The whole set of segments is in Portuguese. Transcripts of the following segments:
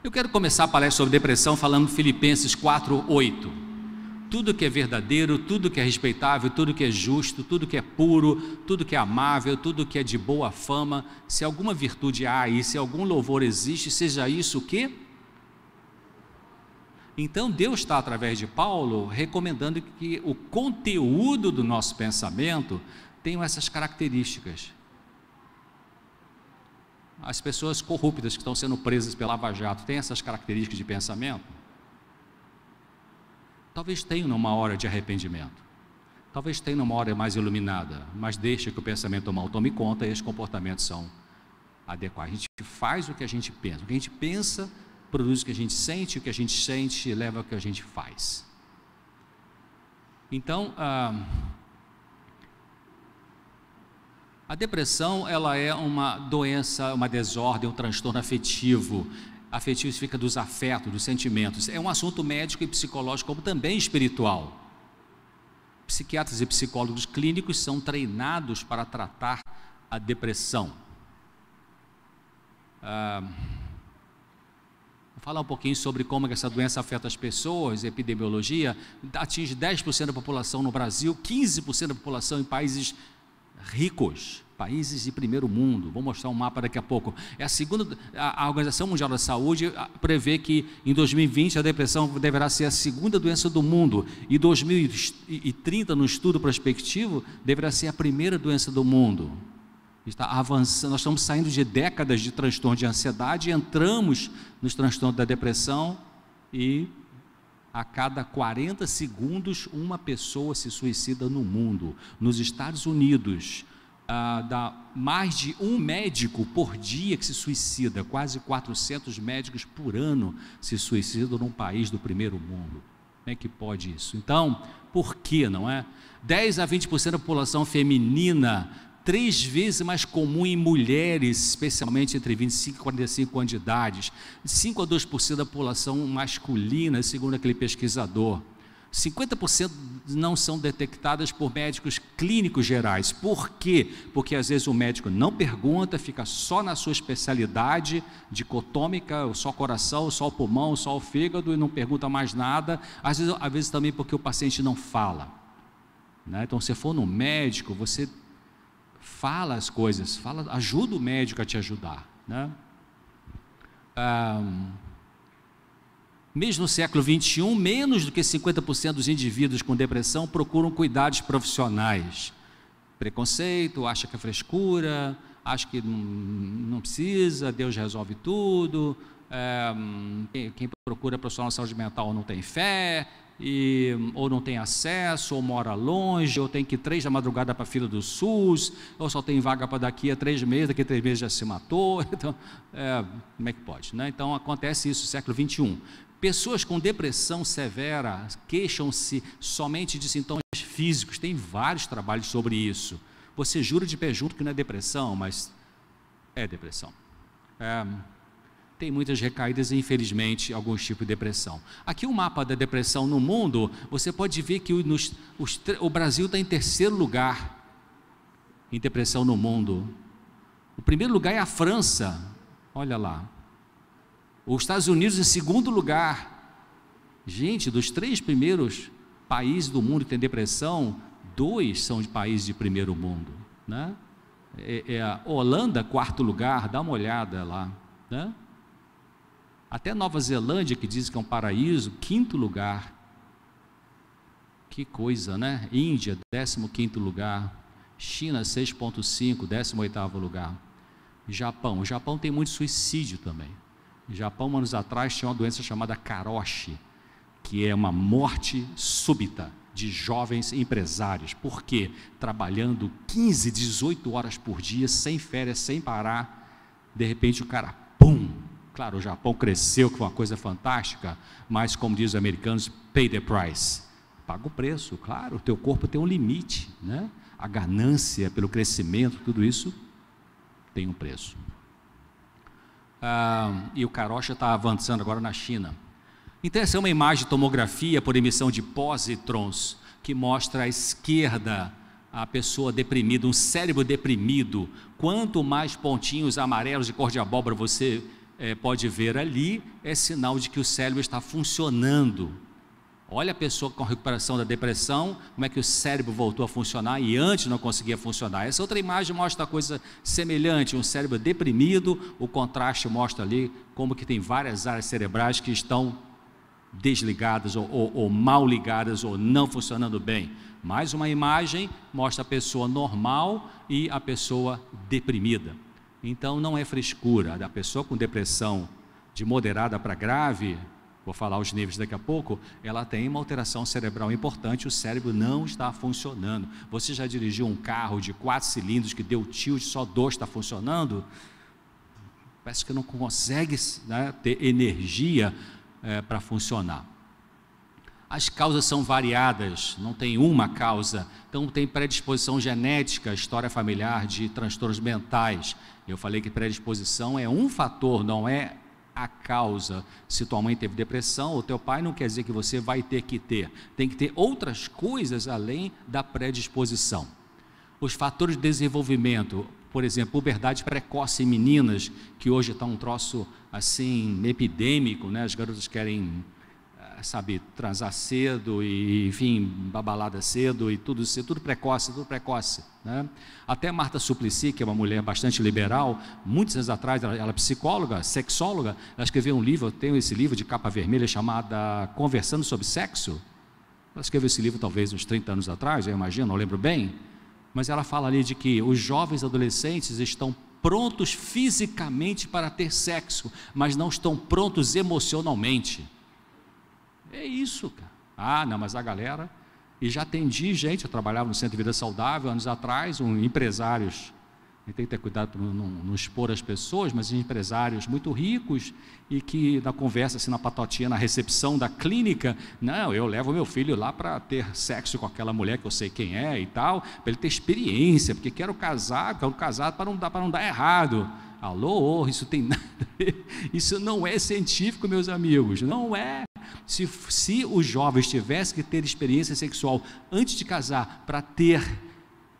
Eu quero começar a palestra sobre depressão falando Filipenses 4:8. Tudo que é verdadeiro, tudo que é respeitável, tudo que é justo, tudo que é puro, tudo que é amável, tudo que é de boa fama, se alguma virtude há e se algum louvor existe, seja isso o quê? Então Deus está, através de Paulo, recomendando que o conteúdo do nosso pensamento tenha essas características. As pessoas corruptas que estão sendo presas pela Lava Jato têm essas características de pensamento? Talvez tenham numa hora de arrependimento, talvez tenham numa hora mais iluminada, mas deixa que o pensamento mal tome conta e os comportamentos são adequados. A gente faz o que a gente pensa, o que a gente pensa produz o que a gente sente, o que a gente sente leva ao que a gente faz. Então, a depressão, ela é uma doença, uma desordem, um transtorno afetivo. Afetivo significa dos afetos, dos sentimentos. É um assunto médico e psicológico, como também espiritual. Psiquiatras e psicólogos clínicos são treinados para tratar a depressão. Vou falar um pouquinho sobre como essa doença afeta as pessoas. Epidemiologia atinge 10% da população no Brasil, 15% da população em países ricos, países de primeiro mundo. Vou mostrar um mapa daqui a pouco. A Organização Mundial da Saúde prevê que em 2020 a depressão deverá ser a segunda doença do mundo, e 2030, no estudo prospectivo, deverá ser a primeira doença do mundo. Está avançando, nós estamos saindo de décadas de transtorno de ansiedade e entramos nos transtornos da depressão, e a cada 40 segundos uma pessoa se suicida no mundo. Nos Estados Unidos, dá mais de um médico por dia que se suicida, quase 400 médicos por ano se suicidam num país do primeiro mundo. Como é que pode isso? Então, por que, não é? 10 a 20% da população feminina, 3 vezes mais comum em mulheres, especialmente entre 25 e 45 anos de idade, 5 a 2% da população masculina, segundo aquele pesquisador. 50% não são detectadas por médicos clínicos gerais. Por quê? Porque às vezes o médico não pergunta, fica só na sua especialidade dicotômica, só o coração, só o pulmão, só o fígado, e não pergunta mais nada. Às vezes também porque o paciente não fala, né? Então, se for no médico, você fala as coisas, ajuda o médico a te ajudar, né? Mesmo no século XXI, menos do que 50% dos indivíduos com depressão procuram cuidados profissionais. Preconceito, acha que é frescura, acha que não precisa, Deus resolve tudo. Quem procura profissional de saúde mental não tem fé, ou não tem acesso, ou mora longe, ou tem que ir 3 da madrugada para a fila do SUS, ou só tem vaga para daqui a 3 meses, daqui a 3 meses já se matou. Então, como é que pode, né? Então acontece isso no século XXI. Pessoas com depressão severa queixam-se somente de sintomas físicos. Tem vários trabalhos sobre isso. Você jura de pé junto que não é depressão, mas é depressão. Tem muitas recaídas e, infelizmente, alguns tipos de depressão. Aqui o mapa da depressão no mundo, você pode ver que o Brasil está em 3º lugar em depressão no mundo. O primeiro lugar é a França, olha lá. Os Estados Unidos em 2º lugar. Gente, dos 3 primeiros países do mundo que tem depressão, 2 são de países de primeiro mundo, né? A Holanda, 4º lugar, dá uma olhada lá, né? Até Nova Zelândia, que diz que é um paraíso, 5º lugar. Que coisa, né? Índia, 15º lugar. China, 6,5, 18º lugar. Japão. O Japão tem muito suicídio também. O Japão, anos atrás, tinha uma doença chamada karoshi, que é uma morte súbita de jovens empresários. Por quê? Trabalhando 15, 18 horas por dia, sem férias, sem parar. De repente o cara, pum! Claro, o Japão cresceu, que foi uma coisa fantástica, mas, como dizem os americanos, pay the price. Paga o preço, claro, o teu corpo tem um limite, né? A ganância pelo crescimento, tudo isso tem um preço. E o karoshi está avançando agora na China. Então essa é uma imagem de tomografia por emissão de pósitrons, que mostra à esquerda a pessoa deprimida, um cérebro deprimido. Quanto mais pontinhos amarelos de cor de abóbora você pode ver ali, é sinal de que o cérebro está funcionando. Olha a pessoa com recuperação da depressão, como é que o cérebro voltou a funcionar e antes não conseguia funcionar. Essa outra imagem mostra coisa semelhante, um cérebro deprimido, o contraste mostra ali como que tem várias áreas cerebrais que estão desligadas ou mal ligadas ou não funcionando bem. Mais uma imagem mostra a pessoa normal e a pessoa deprimida. Então não é frescura, a pessoa com depressão de moderada para grave, vou falar os níveis daqui a pouco, ela tem uma alteração cerebral importante, o cérebro não está funcionando. Você já dirigiu um carro de 4 cilindros que deu tilt, só 2 está funcionando? Parece que não consegue, né, ter energia para funcionar. As causas são variadas, não tem uma causa, então tem predisposição genética, história familiar de transtornos mentais. Eu falei que predisposição é um fator, não é a causa. Se tua mãe teve depressão ou teu pai, não quer dizer que você vai ter que ter. Tem que ter outras coisas além da predisposição. Os fatores de desenvolvimento, por exemplo, puberdade precoce em meninas, que hoje está um troço assim epidêmico, né? As garotas querem, sabe, transar cedo e, enfim, babalada cedo e tudo precoce, né? Até Marta Suplicy, que é uma mulher bastante liberal, muitos anos atrás, ela é psicóloga, sexóloga, ela escreveu um livro, eu tenho esse livro de capa vermelha chamado Conversando sobre Sexo. Ela escreveu esse livro talvez uns 30 anos atrás, eu imagino, não lembro bem, mas ela fala ali de que os jovens adolescentes estão prontos fisicamente para ter sexo, mas não estão prontos emocionalmente. É isso, cara. Ah, não, mas a galera... E já atendi gente, eu trabalhava no Centro de Vida Saudável, anos atrás, empresários, e tem que ter cuidado para não expor as pessoas, mas empresários muito ricos, e que na conversa, assim, na patotinha, na recepção da clínica, não, eu levo meu filho lá para ter sexo com aquela mulher que eu sei quem é e tal, para ele ter experiência, porque quero casar para não dar errado. Alô, isso tem nada a ver, isso não é científico, meus amigos, não é. Se os jovens tivessem que ter experiência sexual antes de casar para ter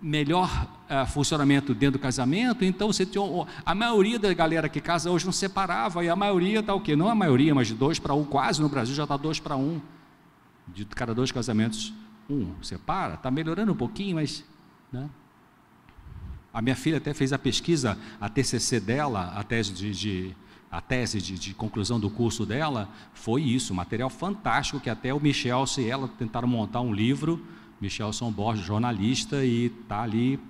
melhor funcionamento dentro do casamento, então você tinha, a maioria da galera que casa hoje não separava, e a maioria está o quê? Não a maioria, mas de 2-1, quase no Brasil já está 2-1, de cada 2 casamentos, 1 separa, está melhorando um pouquinho, mas, né? A minha filha até fez a pesquisa, a TCC dela, a tese de conclusão do curso dela, foi isso, material fantástico, que até o Michelson e ela tentaram montar um livro, Michelson Borges, jornalista, e está ali,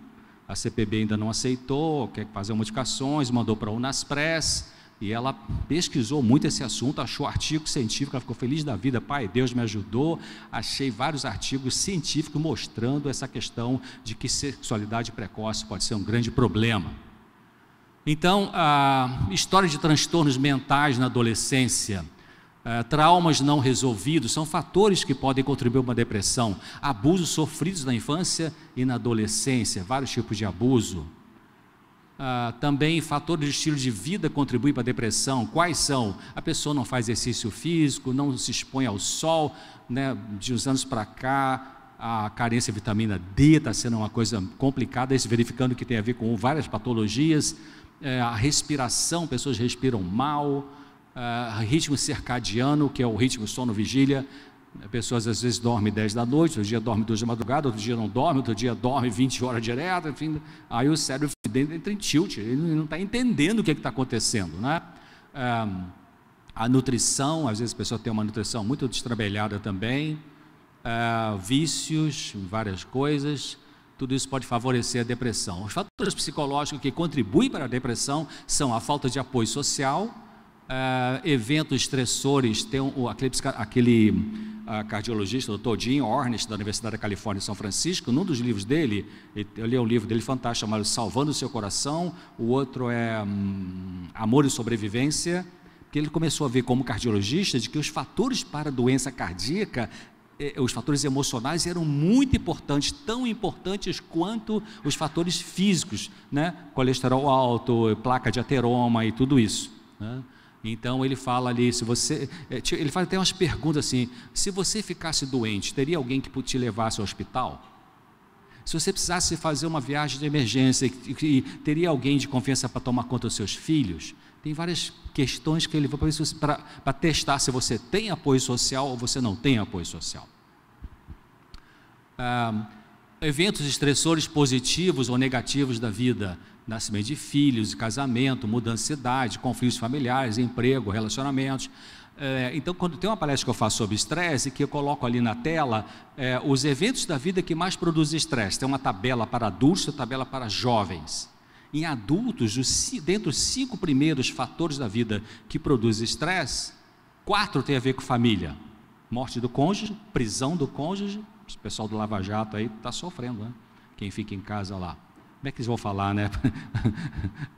a CPB ainda não aceitou, quer fazer modificações, mandou para a Unaspress, e ela pesquisou muito esse assunto, achou artigo científico, ela ficou feliz da vida, pai, Deus me ajudou, achei vários artigos científicos mostrando essa questão de que sexualidade precoce pode ser um grande problema. Então, a história de transtornos mentais na adolescência, traumas não resolvidos, são fatores que podem contribuir para uma depressão, abusos sofridos na infância e na adolescência, vários tipos de abuso. Também fatores de estilo de vida contribuem para a depressão. Quais são? A pessoa não faz exercício físico, não se expõe ao sol, né? De uns anos para cá, a carência de vitamina D está sendo uma coisa complicada, isso verificando que tem a ver com várias patologias, a respiração, pessoas respiram mal, ritmo circadiano, que é o ritmo sono-vigília, pessoas às vezes dormem 10 da noite, outro dia dorme 2 da madrugada, outro dia não dorme, outro dia dorme 20 horas direto, enfim, aí o cérebro entra em tilt, ele não está entendendo o que está acontecendo, né? A nutrição, às vezes a pessoa tem uma nutrição muito destrambelhada também, vícios, várias coisas, tudo isso pode favorecer a depressão. Os fatores psicológicos que contribuem para a depressão são a falta de apoio social, eventos estressores. Tem aquele cardiologista, o Dr. Jim Ornish, da Universidade da Califórnia em São Francisco, num dos livros dele, eu li um livro dele fantástico chamado Salvando o Seu Coração, o outro é Amor e Sobrevivência, que ele começou a ver como cardiologista de que os fatores para a doença cardíaca, os fatores emocionais eram muito importantes, tão importantes quanto os fatores físicos, né? Colesterol alto, placa de ateroma e tudo isso, né? Então ele fala ali, ele faz até umas perguntas assim, se você ficasse doente, teria alguém que te levasse ao hospital? Se você precisasse fazer uma viagem de emergência e teria alguém de confiança para tomar conta dos seus filhos, tem várias questões que ele vai para testar se você tem apoio social ou você não tem apoio social. Eventos estressores positivos ou negativos da vida: nascimento de filhos, casamento, mudança de cidade, conflitos familiares, emprego, relacionamentos. Então, quando tem uma palestra que eu faço sobre estresse, que eu coloco ali na tela, os eventos da vida que mais produzem estresse. Tem uma tabela para adultos e uma tabela para jovens. Em adultos, dentre os 5 primeiros fatores da vida que produzem estresse, 4 tem a ver com família: morte do cônjuge, prisão do cônjuge. O pessoal do Lava Jato aí está sofrendo, né? Quem fica em casa lá. Como é que eles vão falar, né?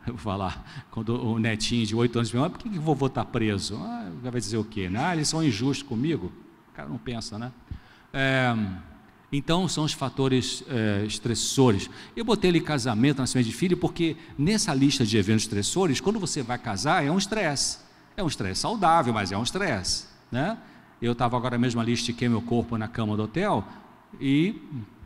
Vou falar, quando o netinho de 8 anos me fala: por que o vovô está preso? Vai dizer o quê? Eles são injustos comigo? O cara não pensa, né? Então, são os fatores estressores. Eu botei ali casamento, nascimento de filho, porque nessa lista de eventos estressores, quando você vai casar, é um estresse. É um estresse saudável, mas é um estresse, né? Eu estava agora mesmo ali, estiquei meu corpo na cama do hotel e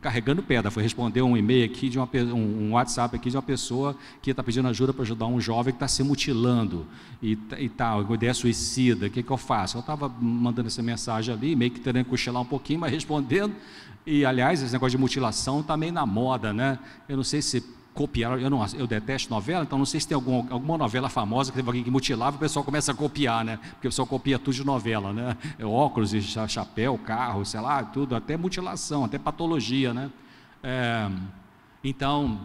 carregando pedra. Fui responder um e-mail aqui, um WhatsApp aqui de uma pessoa que está pedindo ajuda para ajudar um jovem que está se mutilando e tal, com ideia suicida. O que eu faço? Eu estava mandando essa mensagem ali, meio que tentando cochilar um pouquinho, mas respondendo. E, aliás, esse negócio de mutilação está meio na moda, né? Eu não sei se copiaram, eu detesto novela, então não sei se tem alguma novela famosa que teve alguém que mutilava, o pessoal começa a copiar, né? Porque o pessoal copia tudo de novela, né? Óculos, chapéu, carro, sei lá, tudo, até mutilação, até patologia, né? Então,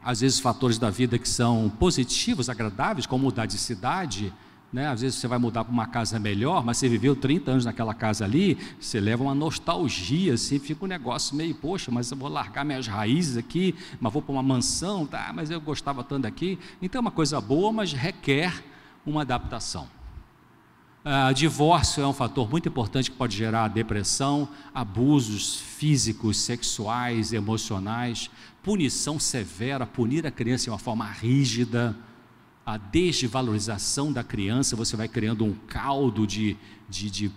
às vezes fatores da vida que são positivos, agradáveis, como mudar de cidade, né? Às vezes você vai mudar para uma casa melhor, mas você viveu 30 anos naquela casa ali, você leva uma nostalgia, assim, fica um negócio meio, poxa, mas eu vou largar minhas raízes aqui, mas vou para uma mansão, tá? Mas eu gostava tanto daqui. Então é uma coisa boa, mas requer uma adaptação. Divórcio é um fator muito importante que pode gerar depressão, abusos físicos, sexuais, emocionais, punição severa, punir a criança de uma forma rígida, a desvalorização da criança, você vai criando um caldo de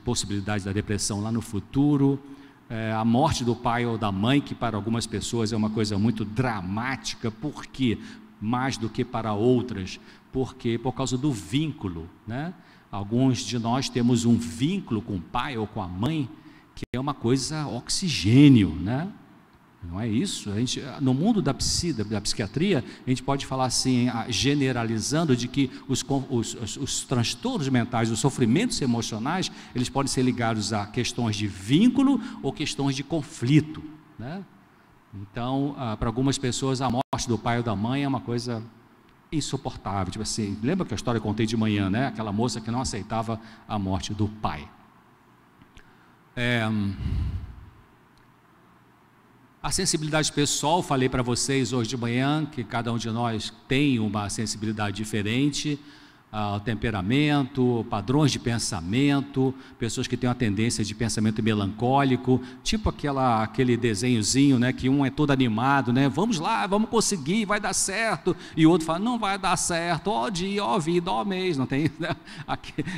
possibilidades da depressão lá no futuro. A morte do pai ou da mãe, que para algumas pessoas é uma coisa muito dramática. Por quê? Mais do que para outras, porque por causa do vínculo, né? Alguns de nós temos um vínculo com o pai ou com a mãe, que é uma coisa oxigênio, né? Não é isso? No mundo da psiquiatria, a gente pode falar assim, generalizando, de que os transtornos mentais, os sofrimentos emocionais, eles podem ser ligados a questões de vínculo ou questões de conflito, né? Então, para algumas pessoas, a morte do pai ou da mãe é uma coisa insuportável. Tipo assim, lembra que a história que eu contei de manhã, né? Aquela moça que não aceitava a morte do pai. A sensibilidade pessoal, falei para vocês hoje de manhã que cada um de nós tem uma sensibilidade diferente, temperamento, padrões de pensamento, pessoas que têm uma tendência de pensamento melancólico, tipo aquele desenhozinho, né, que um é todo animado, né, vamos lá, vamos conseguir, vai dar certo, e o outro fala, não vai dar certo, ó dia, ó vida, ó mês, não tem, né?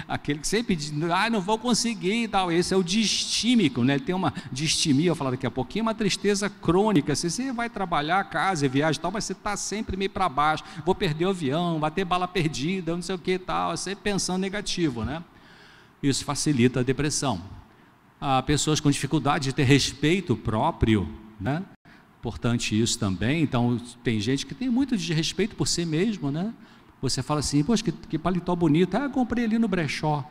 Aquele que sempre diz, não vou conseguir e tal. Esse é o distímico, né? Ele tem uma distimia, eu vou falar daqui a pouquinho, uma tristeza crônica. Você vai trabalhar, casa, viagem e tal, mas você está sempre meio para baixo, vou perder o avião, vai ter bala perdida, não sei o que e tal, sempre pensando negativo, né? Isso facilita a depressão. Pessoas com dificuldade de ter respeito próprio, né? Importante isso também. Então, tem gente que tem muito desrespeito por si mesmo, né? Você fala assim, poxa, que paletó bonito, comprei ali no brechó,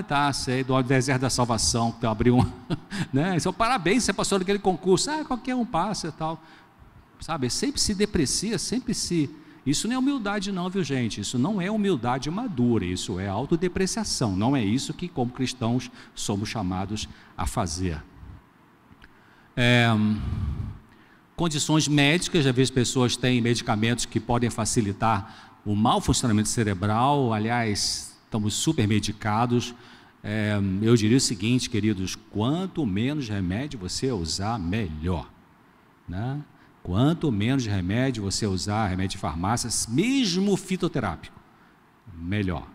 tá, sei, do deserto da salvação, que abriu um, né? Então, parabéns, você passou naquele concurso, qualquer um passa e tal, sabe? Sempre se deprecia, sempre se... Isso não é humildade não, viu gente? Isso não é humildade madura, isso é autodepreciação, não é isso que como cristãos somos chamados a fazer. Condições médicas, às vezes pessoas têm medicamentos que podem facilitar o mau funcionamento cerebral, aliás, estamos super medicados. Eu diria o seguinte, queridos, quanto menos remédio você usar, melhor, né? Quanto menos remédio você usar, remédio de farmácia, mesmo fitoterápico, melhor.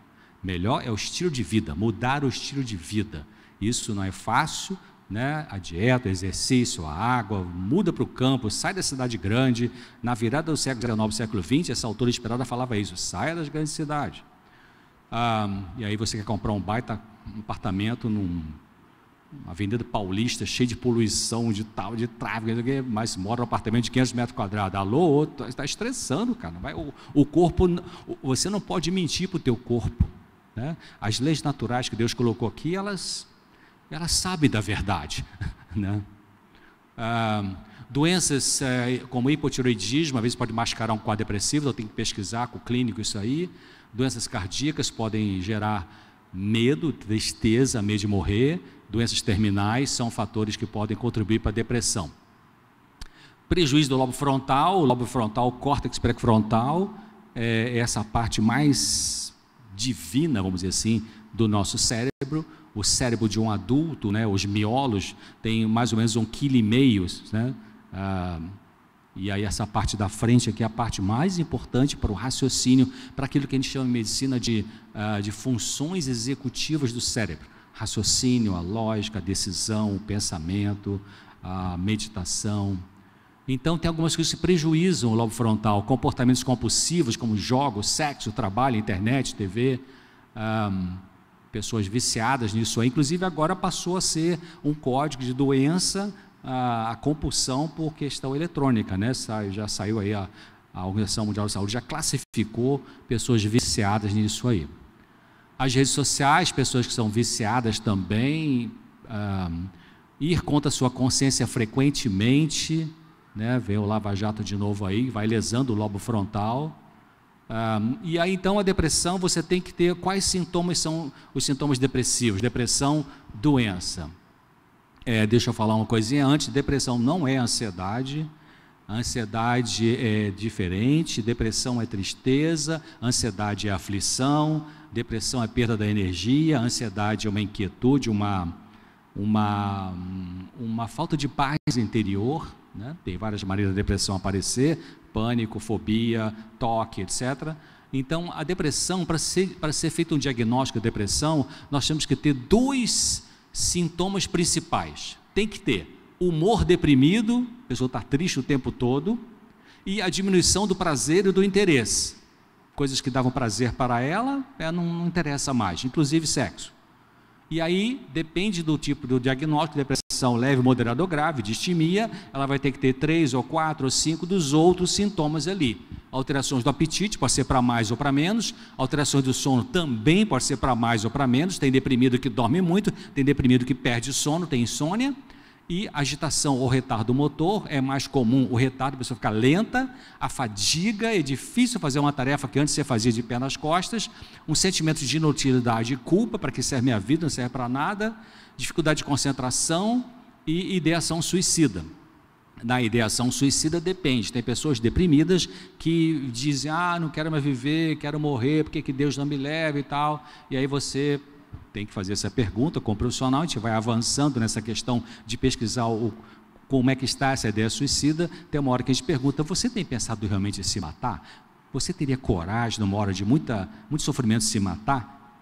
Melhor é o estilo de vida, mudar o estilo de vida. Isso não é fácil, né? A dieta, o exercício, a água, muda para o campo, sai da cidade grande. Na virada do século XIX, século XX, essa autora inspirada falava isso: saia das grandes cidades. E aí você quer comprar um baita apartamento numa avenida paulista, cheia de poluição, de tráfego, mas mora num apartamento de 500 metros quadrados. Alô, está estressando, cara. O corpo, você não pode mentir para o teu corpo, né? As leis naturais que Deus colocou aqui, elas sabem da verdade, né? Doenças como hipotireoidismo, às vezes pode mascarar um quadro depressivo, então tem que pesquisar com o clínico isso aí. Doenças cardíacas podem gerar medo, tristeza, medo de morrer. Doenças terminais são fatores que podem contribuir para a depressão. Prejuízo do lobo frontal, o córtex pré-frontal, é essa parte mais divina, vamos dizer assim, do nosso cérebro. O cérebro de um adulto, né, os miolos, tem mais ou menos 1,5 kg, né? E aí essa parte da frente aqui é a parte mais importante para o raciocínio, para aquilo que a gente chama em medicina de funções executivas do cérebro. Raciocínio, a lógica, a decisão, o pensamento, a meditação. Então tem algumas coisas que prejuizam o lobo frontal, comportamentos compulsivos como jogos, sexo, trabalho, internet, TV, pessoas viciadas nisso aí. Inclusive agora passou a ser um código de doença a compulsão por questão eletrônica, né? Já saiu aí a Organização Mundial da Saúde já classificou pessoas viciadas nisso aí. As redes sociais, pessoas que são viciadas também, ir contra a sua consciência frequentemente, né? Vem o Lava Jato de novo aí, vai lesando o lobo frontal. E aí então a depressão, você tem que ter quais sintomas são os sintomas depressivos. Depressão, doença. Deixa eu falar uma coisinha antes: depressão não é ansiedade. A ansiedade é diferente. Depressão é tristeza, ansiedade é aflição, depressão é perda da energia, ansiedade é uma inquietude, uma falta de paz interior, né? Tem várias maneiras da depressão aparecer: pânico, fobia, toque, etc. Então a depressão, para ser feito um diagnóstico de depressão, nós temos que ter 2 sintomas principais. Tem que ter humor deprimido, a pessoa está triste o tempo todo, e a diminuição do prazer e do interesse. Coisas que davam prazer para ela, não interessa mais, inclusive sexo. E aí, depende do tipo do diagnóstico: depressão leve, moderada ou grave, distimia, ela vai ter que ter 3 ou 4 ou 5 dos outros sintomas ali. Alterações do apetite, pode ser para mais ou para menos. Alterações do sono também pode ser para mais ou para menos. Tem deprimido que dorme muito, tem deprimido que perde sono, tem insônia. E agitação ou retardo motor, é mais comum o retardo, a pessoa fica lenta, a fadiga, é difícil fazer uma tarefa que antes você fazia de pé nas costas, um sentimento de inutilidade e culpa: para que serve minha vida, não serve para nada, dificuldade de concentração e ideação suicida. Na ideação suicida depende, tem pessoas deprimidas que dizem: não quero mais viver, quero morrer, por que Deus não me leva e tal, e aí você tem que fazer essa pergunta com o profissional. A gente vai avançando nessa questão de pesquisar como é que está essa ideia suicida. Tem uma hora que a gente pergunta: você tem pensado realmente em se matar? Você teria coragem, numa hora de muito sofrimento, de se matar?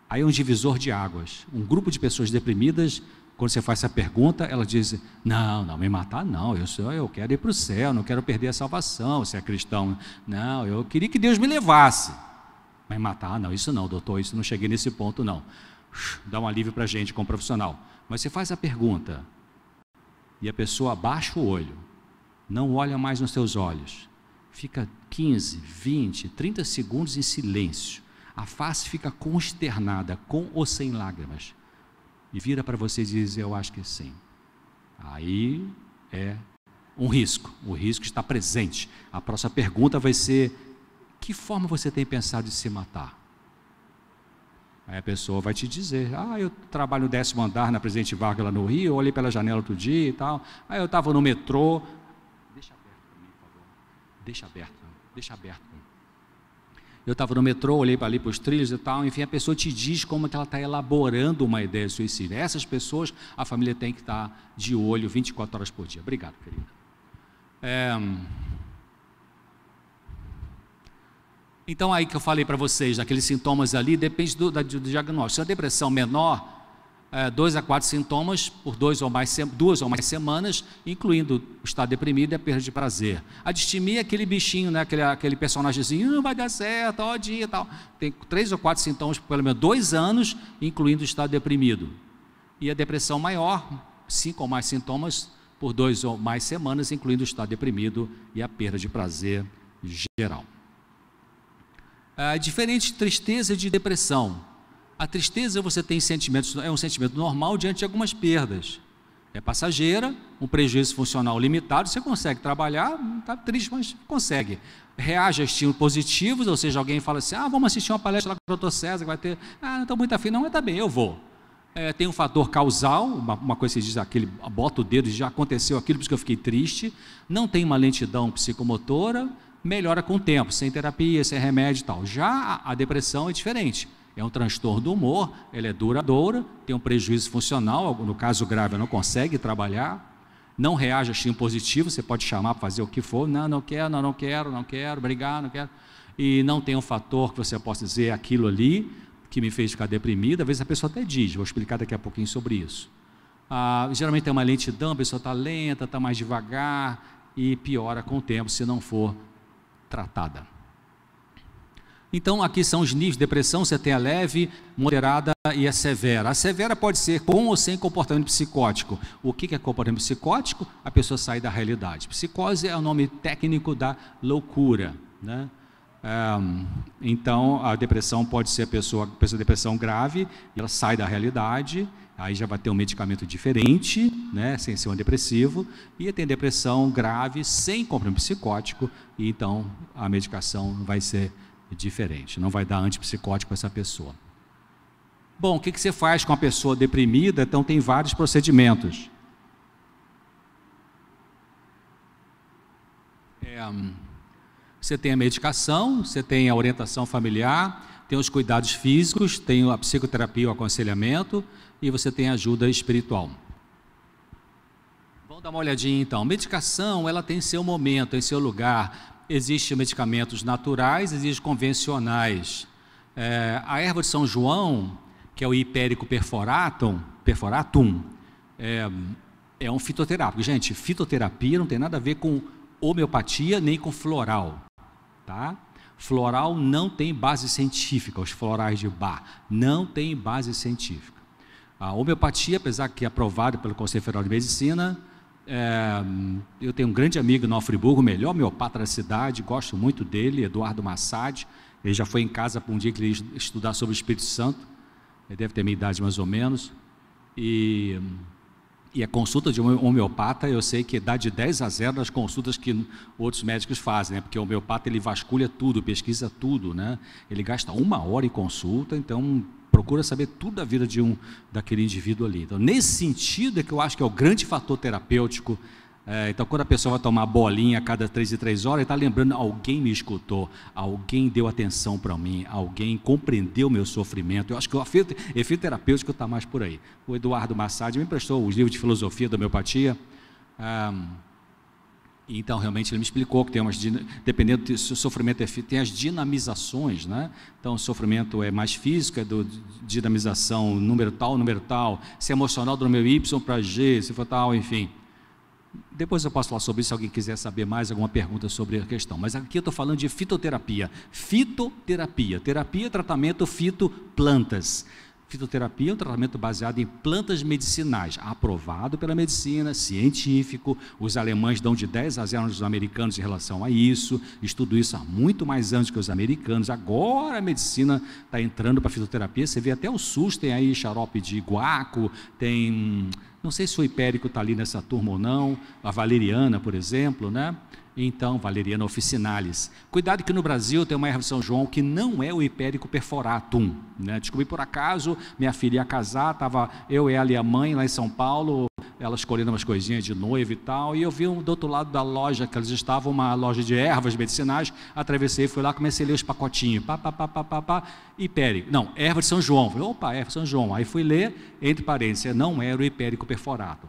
Aí é um divisor de águas. Um grupo de pessoas deprimidas, quando você faz essa pergunta, ela diz: não, me matar não, eu quero ir para o céu, não quero perder a salvação, se é cristão. Não, eu queria que Deus me levasse. Mas matar, não, isso não, doutor, isso não cheguei nesse ponto não. Dá um alívio para a gente como profissional. Mas você faz a pergunta e a pessoa abaixa o olho, não olha mais nos seus olhos, fica 15, 20, 30 segundos em silêncio, a face fica consternada, com ou sem lágrimas, e vira para você e diz: eu acho que sim. Aí é um risco, o risco está presente. A próxima pergunta vai ser: que forma você tem pensado em se matar? Aí a pessoa vai te dizer: eu trabalho no 10º andar na Presidente Vargas lá no Rio, eu olhei pela janela outro dia e tal, aí eu estava no metrô. Deixa aberto para mim, por favor. Deixa aberto. Eu estava no metrô, olhei para ali para os trilhos e tal, enfim, a pessoa te diz como que ela está elaborando uma ideia de suicídio. Essas pessoas, a família tem que estar de olho 24 horas por dia. Obrigado, querida. Então aí que eu falei para vocês, aqueles sintomas ali, depende do diagnóstico. Se é uma depressão menor, 2 a 4 sintomas por duas ou mais semanas, incluindo o estado deprimido e a perda de prazer. A distimia é aquele bichinho, né? aquele personagemzinho, não vai dar certo, ó dia e tal. Tem 3 ou 4 sintomas por pelo menos 2 anos, incluindo o estado deprimido. E a depressão maior, 5 ou mais sintomas por 2 ou mais semanas, incluindo o estado deprimido e a perda de prazer geral. Diferente de tristeza e de depressão. A tristeza você tem sentimentos, é um sentimento normal diante de algumas perdas. É passageira, um prejuízo funcional limitado, você consegue trabalhar, está triste, mas consegue. Reage a estímulos positivos, ou seja, alguém fala assim, vamos assistir uma palestra lá com o Dr. César, que vai ter, não estou muito afim, não, mas está bem, eu vou. Tem um fator causal, uma coisa que você diz, bota o dedo e já aconteceu aquilo, por isso que eu fiquei triste. Não tem uma lentidão psicomotora, melhora com o tempo, sem terapia, sem remédio e tal. Já a depressão é diferente. É um transtorno do humor, ela é duradoura, tem um prejuízo funcional, no caso grave, não consegue trabalhar, não reage a estímulo positivo, você pode chamar para fazer o que for, não quero, brigar, não quero, e não tem um fator que você possa dizer aquilo ali, que me fez ficar deprimida. Às vezes a pessoa até diz, vou explicar daqui a pouquinho sobre isso. Geralmente tem uma lentidão, a pessoa está lenta, está mais devagar, e piora com o tempo, se não for tratada. Então, aqui são os níveis de depressão, você tem a leve, moderada e a severa. A severa pode ser com ou sem comportamento psicótico. O que é comportamento psicótico? A pessoa sai da realidade. Psicose é o nome técnico da loucura, né? Então, a depressão pode ser a pessoa de depressão grave, ela sai da realidade, aí já vai ter um medicamento diferente, né, sem ser um depressivo, e tem depressão grave, sem comportamento psicótico, e então a medicação vai ser diferente, não vai dar antipsicótico para essa pessoa. Bom, o que você faz com a pessoa deprimida? Então tem vários procedimentos. Você tem a medicação, você tem a orientação familiar, tem os cuidados físicos, tem a psicoterapia, o aconselhamento, e você tem a ajuda espiritual. Vamos dar uma olhadinha então. Medicação, ela tem seu momento, tem seu lugar. Existem medicamentos naturais, existem convencionais. A erva de São João, que é o Hipérico perforatum, é um fitoterápico. Gente, fitoterapia não tem nada a ver com homeopatia nem com floral. Tá? Floral não tem base científica, os florais de Bach não tem base científica. A homeopatia, apesar que é aprovada pelo Conselho Federal de Medicina, eu tenho um grande amigo no Friburgo, o melhor homeopata da cidade, gosto muito dele, Eduardo Massad. Ele já foi em casa para um dia que ele ia estudar sobre o Espírito Santo, ele deve ter minha idade mais ou menos, e a consulta de um homeopata, eu sei que dá de 10 a 0 nas consultas que outros médicos fazem, né? Porque o homeopata ele vasculha tudo, pesquisa tudo, né? Ele gasta 1 hora em consulta, então procura saber tudo da vida daquele indivíduo ali. Então, nesse sentido é que eu acho que é o grande fator terapêutico. Então, quando a pessoa vai tomar bolinha a cada 3 e 3 horas, ele está lembrando, alguém me escutou, alguém deu atenção para mim, alguém compreendeu o meu sofrimento. Eu acho que o efeito terapêutico está mais por aí. O Eduardo Massad me emprestou os livros de filosofia da homeopatia, então realmente ele me explicou que tem dependendo do sofrimento, tem as dinamizações, né? Então o sofrimento é mais físico, é do dinamização número tal, se é emocional do número Y para G, se for tal, enfim. Depois eu posso falar sobre isso, se alguém quiser saber mais, alguma pergunta sobre a questão. Mas aqui eu estou falando de fitoterapia. Terapia, tratamento plantas. Fitoterapia é um tratamento baseado em plantas medicinais, aprovado pela medicina, científico. Os alemães dão de 10 a 0 nos americanos em relação a isso. Estudo isso há muito mais anos que os americanos. Agora a medicina está entrando para a fitoterapia. Você vê até o SUS, tem aí xarope de guaco, tem... Não sei se o hipérico está ali nessa turma ou não, a valeriana, por exemplo, né? Então, valeriana officinalis. Cuidado que no Brasil tem uma erva de São João que não é o hipérico perforatum, né? Descobri por acaso, minha filha ia casar, estava eu, ela e a mãe lá em São Paulo, ela escolhendo umas coisinhas de noiva e tal, e eu vi do outro lado da loja, que eles estavam, uma loja de ervas medicinais, atravessei, fui lá, comecei a ler os pacotinhos, hipérico, não, erva de São João, falei, opa, erva de São João, aí fui ler, entre parênteses, não era o hipérico perforatum.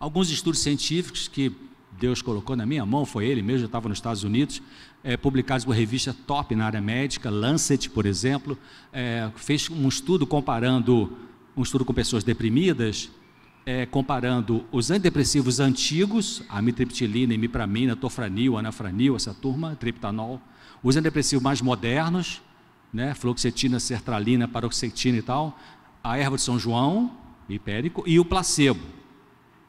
Alguns estudos científicos que Deus colocou na minha mão, foi ele mesmo, eu estava nos Estados Unidos, publicados por revista top na área médica, Lancet, por exemplo, fez um estudo comparando um estudo com pessoas deprimidas, comparando os antidepressivos antigos, amitriptilina, imipramina, tofranil, anafranil, essa turma, triptanol, os antidepressivos mais modernos, né, fluoxetina, sertralina, paroxetina e tal, a erva de São João, hipérico, e o placebo.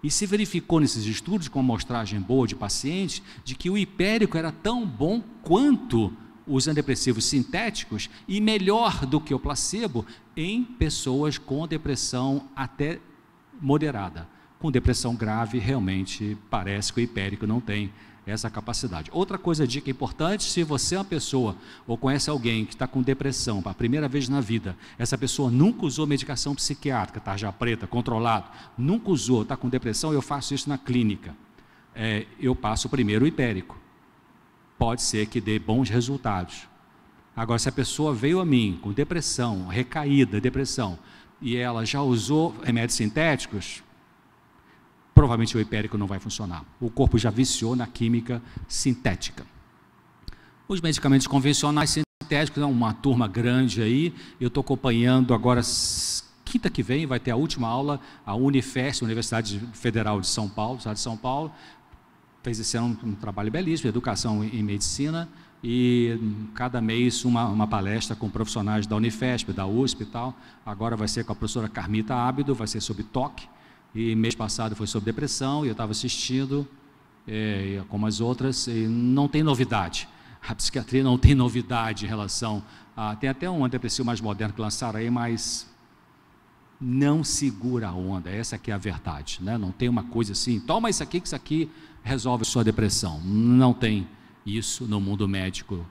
E se verificou nesses estudos, com amostragem boa de pacientes, de que o hipérico era tão bom quanto os antidepressivos sintéticos e melhor do que o placebo em pessoas com depressão até moderada. Com depressão grave, realmente parece que o hipérico não tem essa capacidade. Outra coisa, dica importante: se você é uma pessoa ou conhece alguém que está com depressão pela primeira vez na vida, essa pessoa nunca usou medicação psiquiátrica, tarja preta, controlado, nunca usou, está com depressão, eu faço isso na clínica. Eu passo primeiro o hipérico. Pode ser que dê bons resultados. Agora, se a pessoa veio a mim com depressão, recaída, depressão, e ela já usou remédios sintéticos, provavelmente o hipérico não vai funcionar. O corpo já viciou na química sintética. Os medicamentos convencionais sintéticos, é uma turma grande aí. Eu estou acompanhando agora, quinta que vem, vai ter a última aula, a Unifesp, Universidade Federal de São Paulo, Estado de São Paulo, fez esse ano um trabalho belíssimo, educação em medicina, e cada mês uma palestra com profissionais da Unifesp, da USP e tal. Agora vai ser com a professora Carmita Ábido, vai ser sobre toque. E mês passado foi sobre depressão, e eu estava assistindo, como as outras, e não tem novidade. A psiquiatria não tem novidade em relação a... Tem até um antidepressivo mais moderno que lançaram aí, mas não segura a onda, essa aqui é a verdade, né? Não tem uma coisa assim, toma isso aqui, que isso aqui resolve sua depressão. Não tem isso no mundo médico.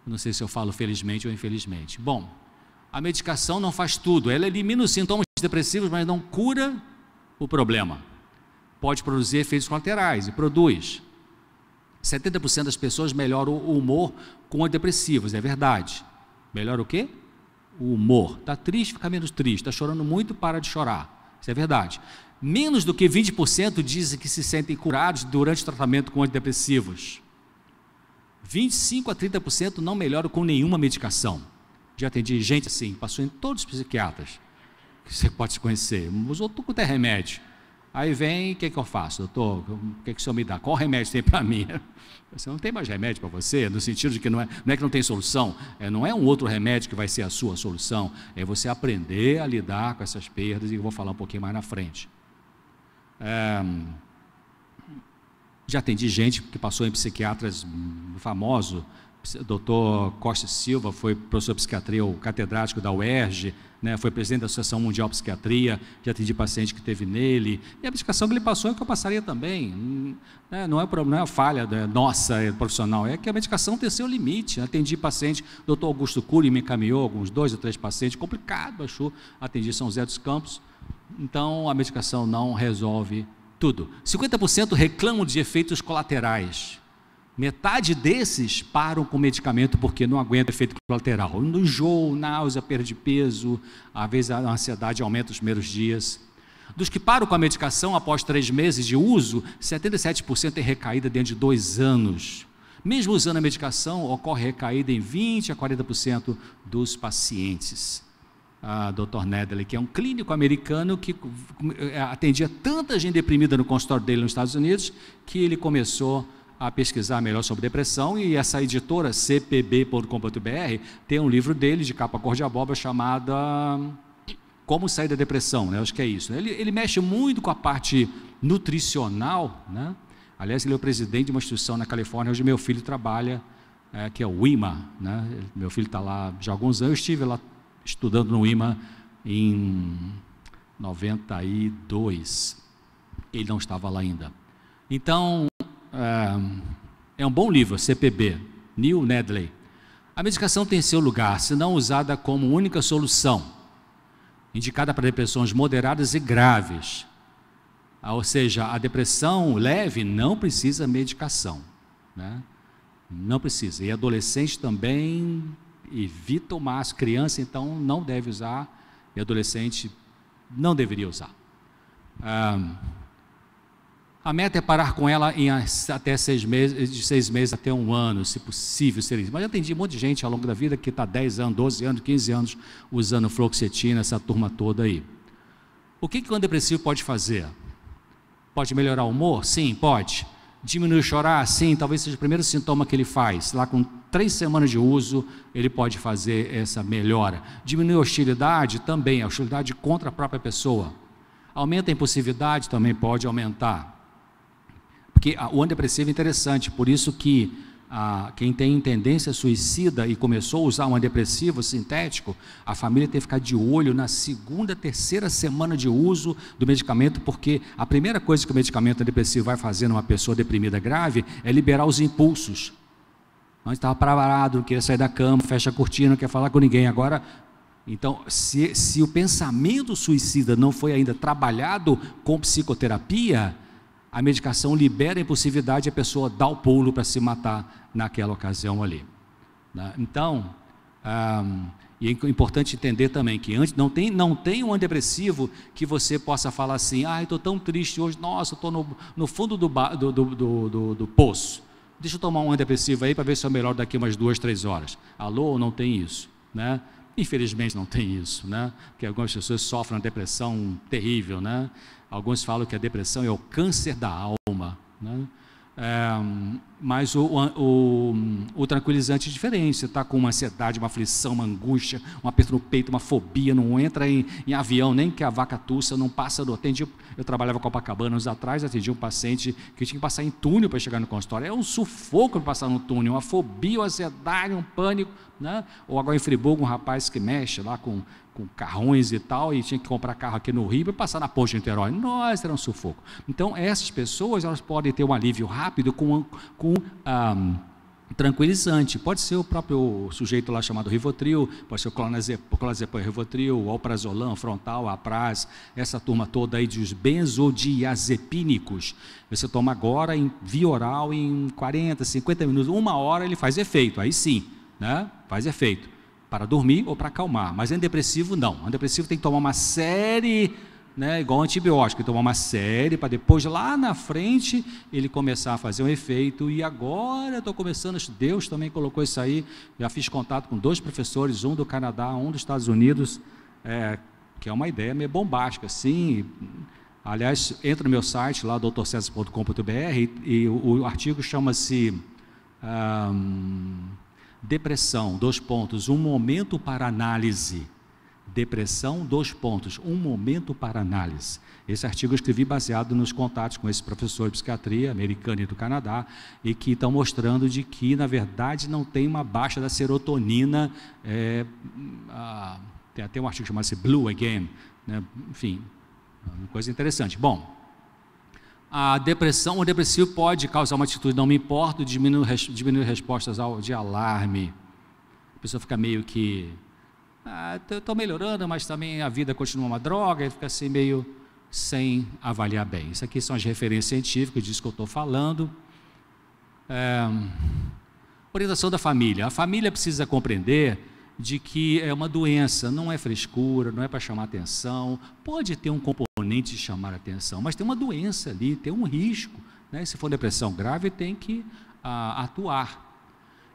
Não sei se eu falo felizmente ou infelizmente. Bom, a medicação não faz tudo, ela elimina os sintomas depressivos, mas não cura o problema. Pode produzir efeitos colaterais, e produz. 70% das pessoas melhoram o humor com antidepressivos, é verdade. Melhora o quê? O humor. Está triste, fica menos triste. Está chorando muito, para de chorar. Isso é verdade. Menos do que 20% dizem que se sentem curados durante o tratamento com antidepressivos. 25% a 30% não melhoram com nenhuma medicação. Já atendi gente assim, passou em todos os psiquiatras que você pode se conhecer, usou tudo quanto é remédio. Aí vem, o que eu faço? Doutor, o que o senhor me dá? Qual remédio tem para mim? Você não tem mais remédio para você, no sentido de que não é que não tem solução, não é um outro remédio que vai ser a sua solução, é você aprender a lidar com essas perdas, e eu vou falar um pouquinho mais na frente. Já atendi gente que passou em psiquiatras famosos. Dr. Costa Silva foi professor de psiquiatria, o catedrático da UERJ, né, foi presidente da Associação Mundial de Psiquiatria, já atendi paciente que teve nele, e a medicação que ele passou é que eu passaria também, né, não é a falha nossa, profissional, é que a medicação tem seu limite. Atendi paciente, Dr. Augusto Cury me encaminhou alguns 2 ou 3 pacientes, complicado, achou, atendi São José dos Campos. Então a medicação não resolve tudo. 50% reclamam de efeitos colaterais. Metade desses param com medicamento porque não aguenta efeito colateral. Enjoo, náusea, perda de peso, às vezes a ansiedade aumenta os primeiros dias. Dos que param com a medicação após 3 meses de uso, 77% tem recaída dentro de 2 anos. Mesmo usando a medicação, ocorre recaída em 20% a 40% dos pacientes. Dr. Nedley, que é um clínico americano que atendia tanta gente deprimida no consultório dele nos Estados Unidos, que ele começou a pesquisar melhor sobre depressão, e essa editora, cpb.com.br, tem um livro dele, de capa cor de abóbora, chamada Como Sair da Depressão, né? Acho que é isso. Ele mexe muito com a parte nutricional, né? Aliás, ele é o presidente de uma instituição na Califórnia, onde meu filho trabalha, que é o IMA, né? Meu filho está lá já há alguns anos. Eu estive lá estudando no IMA em 92, ele não estava lá ainda. Então, é um bom livro, CPB, Neil Nedley. A medicação tem seu lugar, se não usada como única solução, indicada para depressões moderadas e graves. Ou seja, a depressão leve não precisa medicação, né? Não precisa. E adolescente também evita o máximo. Criança, então, não deve usar, e adolescente não deveria usar. A meta é parar com ela em até 6 meses, de 6 meses até 1 ano, se possível ser isso. Mas já atendi um monte de gente ao longo da vida que está 10 anos, 12 anos, 15 anos usando fluoxetina, essa turma toda aí. O que o antidepressivo pode fazer? Pode melhorar o humor? Sim, pode. Diminuir chorar? Sim, talvez seja o primeiro sintoma que ele faz. Lá com 3 semanas de uso, ele pode fazer essa melhora. Diminuir a hostilidade? Também, a hostilidade contra a própria pessoa. Aumenta a impulsividade? Também pode aumentar. Porque o antidepressivo é interessante, por isso que quem tem tendência suicida e começou a usar um antidepressivo sintético, a família tem que ficar de olho na 2ª, 3ª semana de uso do medicamento, porque a primeira coisa que o medicamento antidepressivo vai fazer numa pessoa deprimida grave é liberar os impulsos. Antes estava parado, não queria sair da cama, fecha a cortina, não quer falar com ninguém. Agora, então, se o pensamento suicida não foi ainda trabalhado com psicoterapia, a medicação libera a impulsividade e a pessoa dá o pulo para se matar naquela ocasião ali. Então, e é importante entender também que antes não tem um antidepressivo que você possa falar assim, estou tão triste hoje, nossa, estou no fundo do poço. Deixa eu tomar um antidepressivo aí para ver se eu melhoro daqui umas 2, 3 horas. Alô, não tem isso, né? Infelizmente não tem isso, né? Porque algumas pessoas sofrem uma depressão terrível, né? Alguns falam que a depressão é o câncer da alma, né? Mas o tranquilizante é diferente. Você está com uma ansiedade, uma aflição, uma angústia, um aperto no peito, uma fobia, não entra em avião, nem que a vaca tussa, não passa do... Eu trabalhava com Copacabana anos atrás, atendi um paciente que tinha que passar em túnel para chegar no consultório. É um sufoco para passar no túnel, uma fobia, uma ansiedade, um pânico, né? Ou agora em Friburgo, um rapaz que mexe lá com carrões e tal, e tinha que comprar carro aqui no Rio para passar na ponte de Niterói. Nossa, era um sufoco. Então, essas pessoas, elas podem ter um alívio rápido com tranquilizante. Pode ser o próprio sujeito lá chamado Rivotril, pode ser o clonazepam Rivotril, o alprazolam, Frontal, Apraz, essa turma toda aí dos benzodiazepínicos. Você toma agora em via oral em 40, 50 minutos, 1 hora ele faz efeito, aí sim, né? Faz efeito. Para dormir ou para acalmar, mas antidepressivo não. Antidepressivo tem que tomar uma série, né, igual antibiótico, tomar uma série para depois lá na frente ele começar a fazer um efeito. E agora estou começando, Deus também colocou isso aí. Já fiz contato com 2 professores, um do Canadá, um dos Estados Unidos, que é uma ideia meio bombástica, assim. Aliás, entra no meu site lá, drcesar.com.br, e o artigo chama-se Depressão, 2 pontos, um momento para análise. Depressão, 2 pontos, um momento para análise. Esse artigo eu escrevi baseado nos contatos com esse professor de psiquiatria americano e do Canadá, e que estão mostrando de que, na verdade, não tem uma baixa da serotonina. Tem até um artigo chamado Blue Again, né? Enfim, uma coisa interessante. Bom, a depressão, o depressivo pode causar uma atitude não me importo, diminuir respostas de alarme. A pessoa fica meio que, estou melhorando, mas também a vida continua uma droga, ele fica assim meio sem avaliar bem. Isso aqui são as referências científicas disso que eu estou falando. Orientação da família. A família precisa compreender de que é uma doença, não é frescura, não é para chamar atenção, pode ter um componente de chamar atenção, mas tem uma doença ali, tem um risco, né? Se for depressão grave, tem que atuar.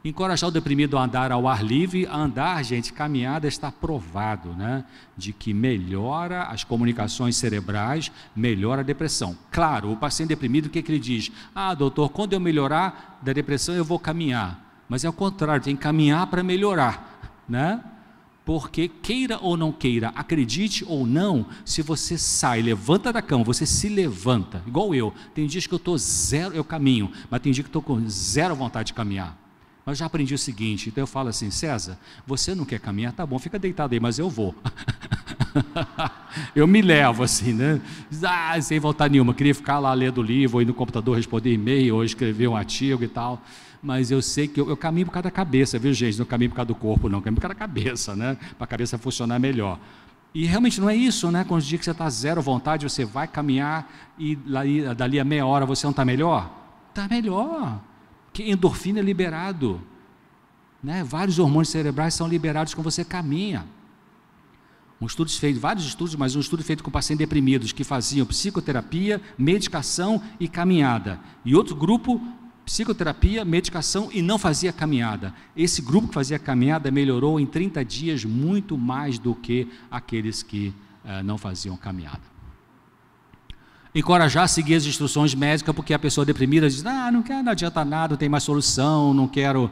Encorajar o deprimido a andar ao ar livre. Andar, gente, caminhada, está provado, né, de que melhora as comunicações cerebrais, melhora a depressão. Claro, o paciente deprimido, o que ele diz? Doutor, quando eu melhorar da depressão eu vou caminhar. Mas é o contrário, tem que caminhar para melhorar, né? Porque queira ou não queira, acredite ou não, se você sai, levanta da cama, você se levanta, igual eu. Tem dias que eu estou zero, eu caminho, mas tem dia que estou com zero vontade de caminhar. Mas já aprendi o seguinte, então eu falo assim: César, você não quer caminhar? Tá bom, fica deitado aí, mas eu vou. Eu me levo assim, né? Sem vontade nenhuma, queria ficar lá lendo livro, ou ir no computador responder e-mail, ou escrever um artigo e tal. Mas eu sei que eu caminho por causa da cabeça, viu, gente? Não caminho por causa do corpo, não, caminho por causa da cabeça, né? Para a cabeça funcionar melhor. E realmente não é isso, né? Quando os dias que você está zero vontade, você vai caminhar e dali a meia hora você não está melhor? Está melhor. Que endorfina é liberado, né? Vários hormônios cerebrais são liberados quando você caminha. Vários estudos, mas um estudo feito com pacientes deprimidos que faziam psicoterapia, medicação e caminhada. E outro grupo, psicoterapia, medicação e não fazia caminhada. Esse grupo que fazia caminhada melhorou em 30 dias muito mais do que aqueles que não faziam caminhada. encorajar a seguir as instruções médicas, porque a pessoa deprimida diz, não quero, não adianta nada, não tem mais solução, não quero,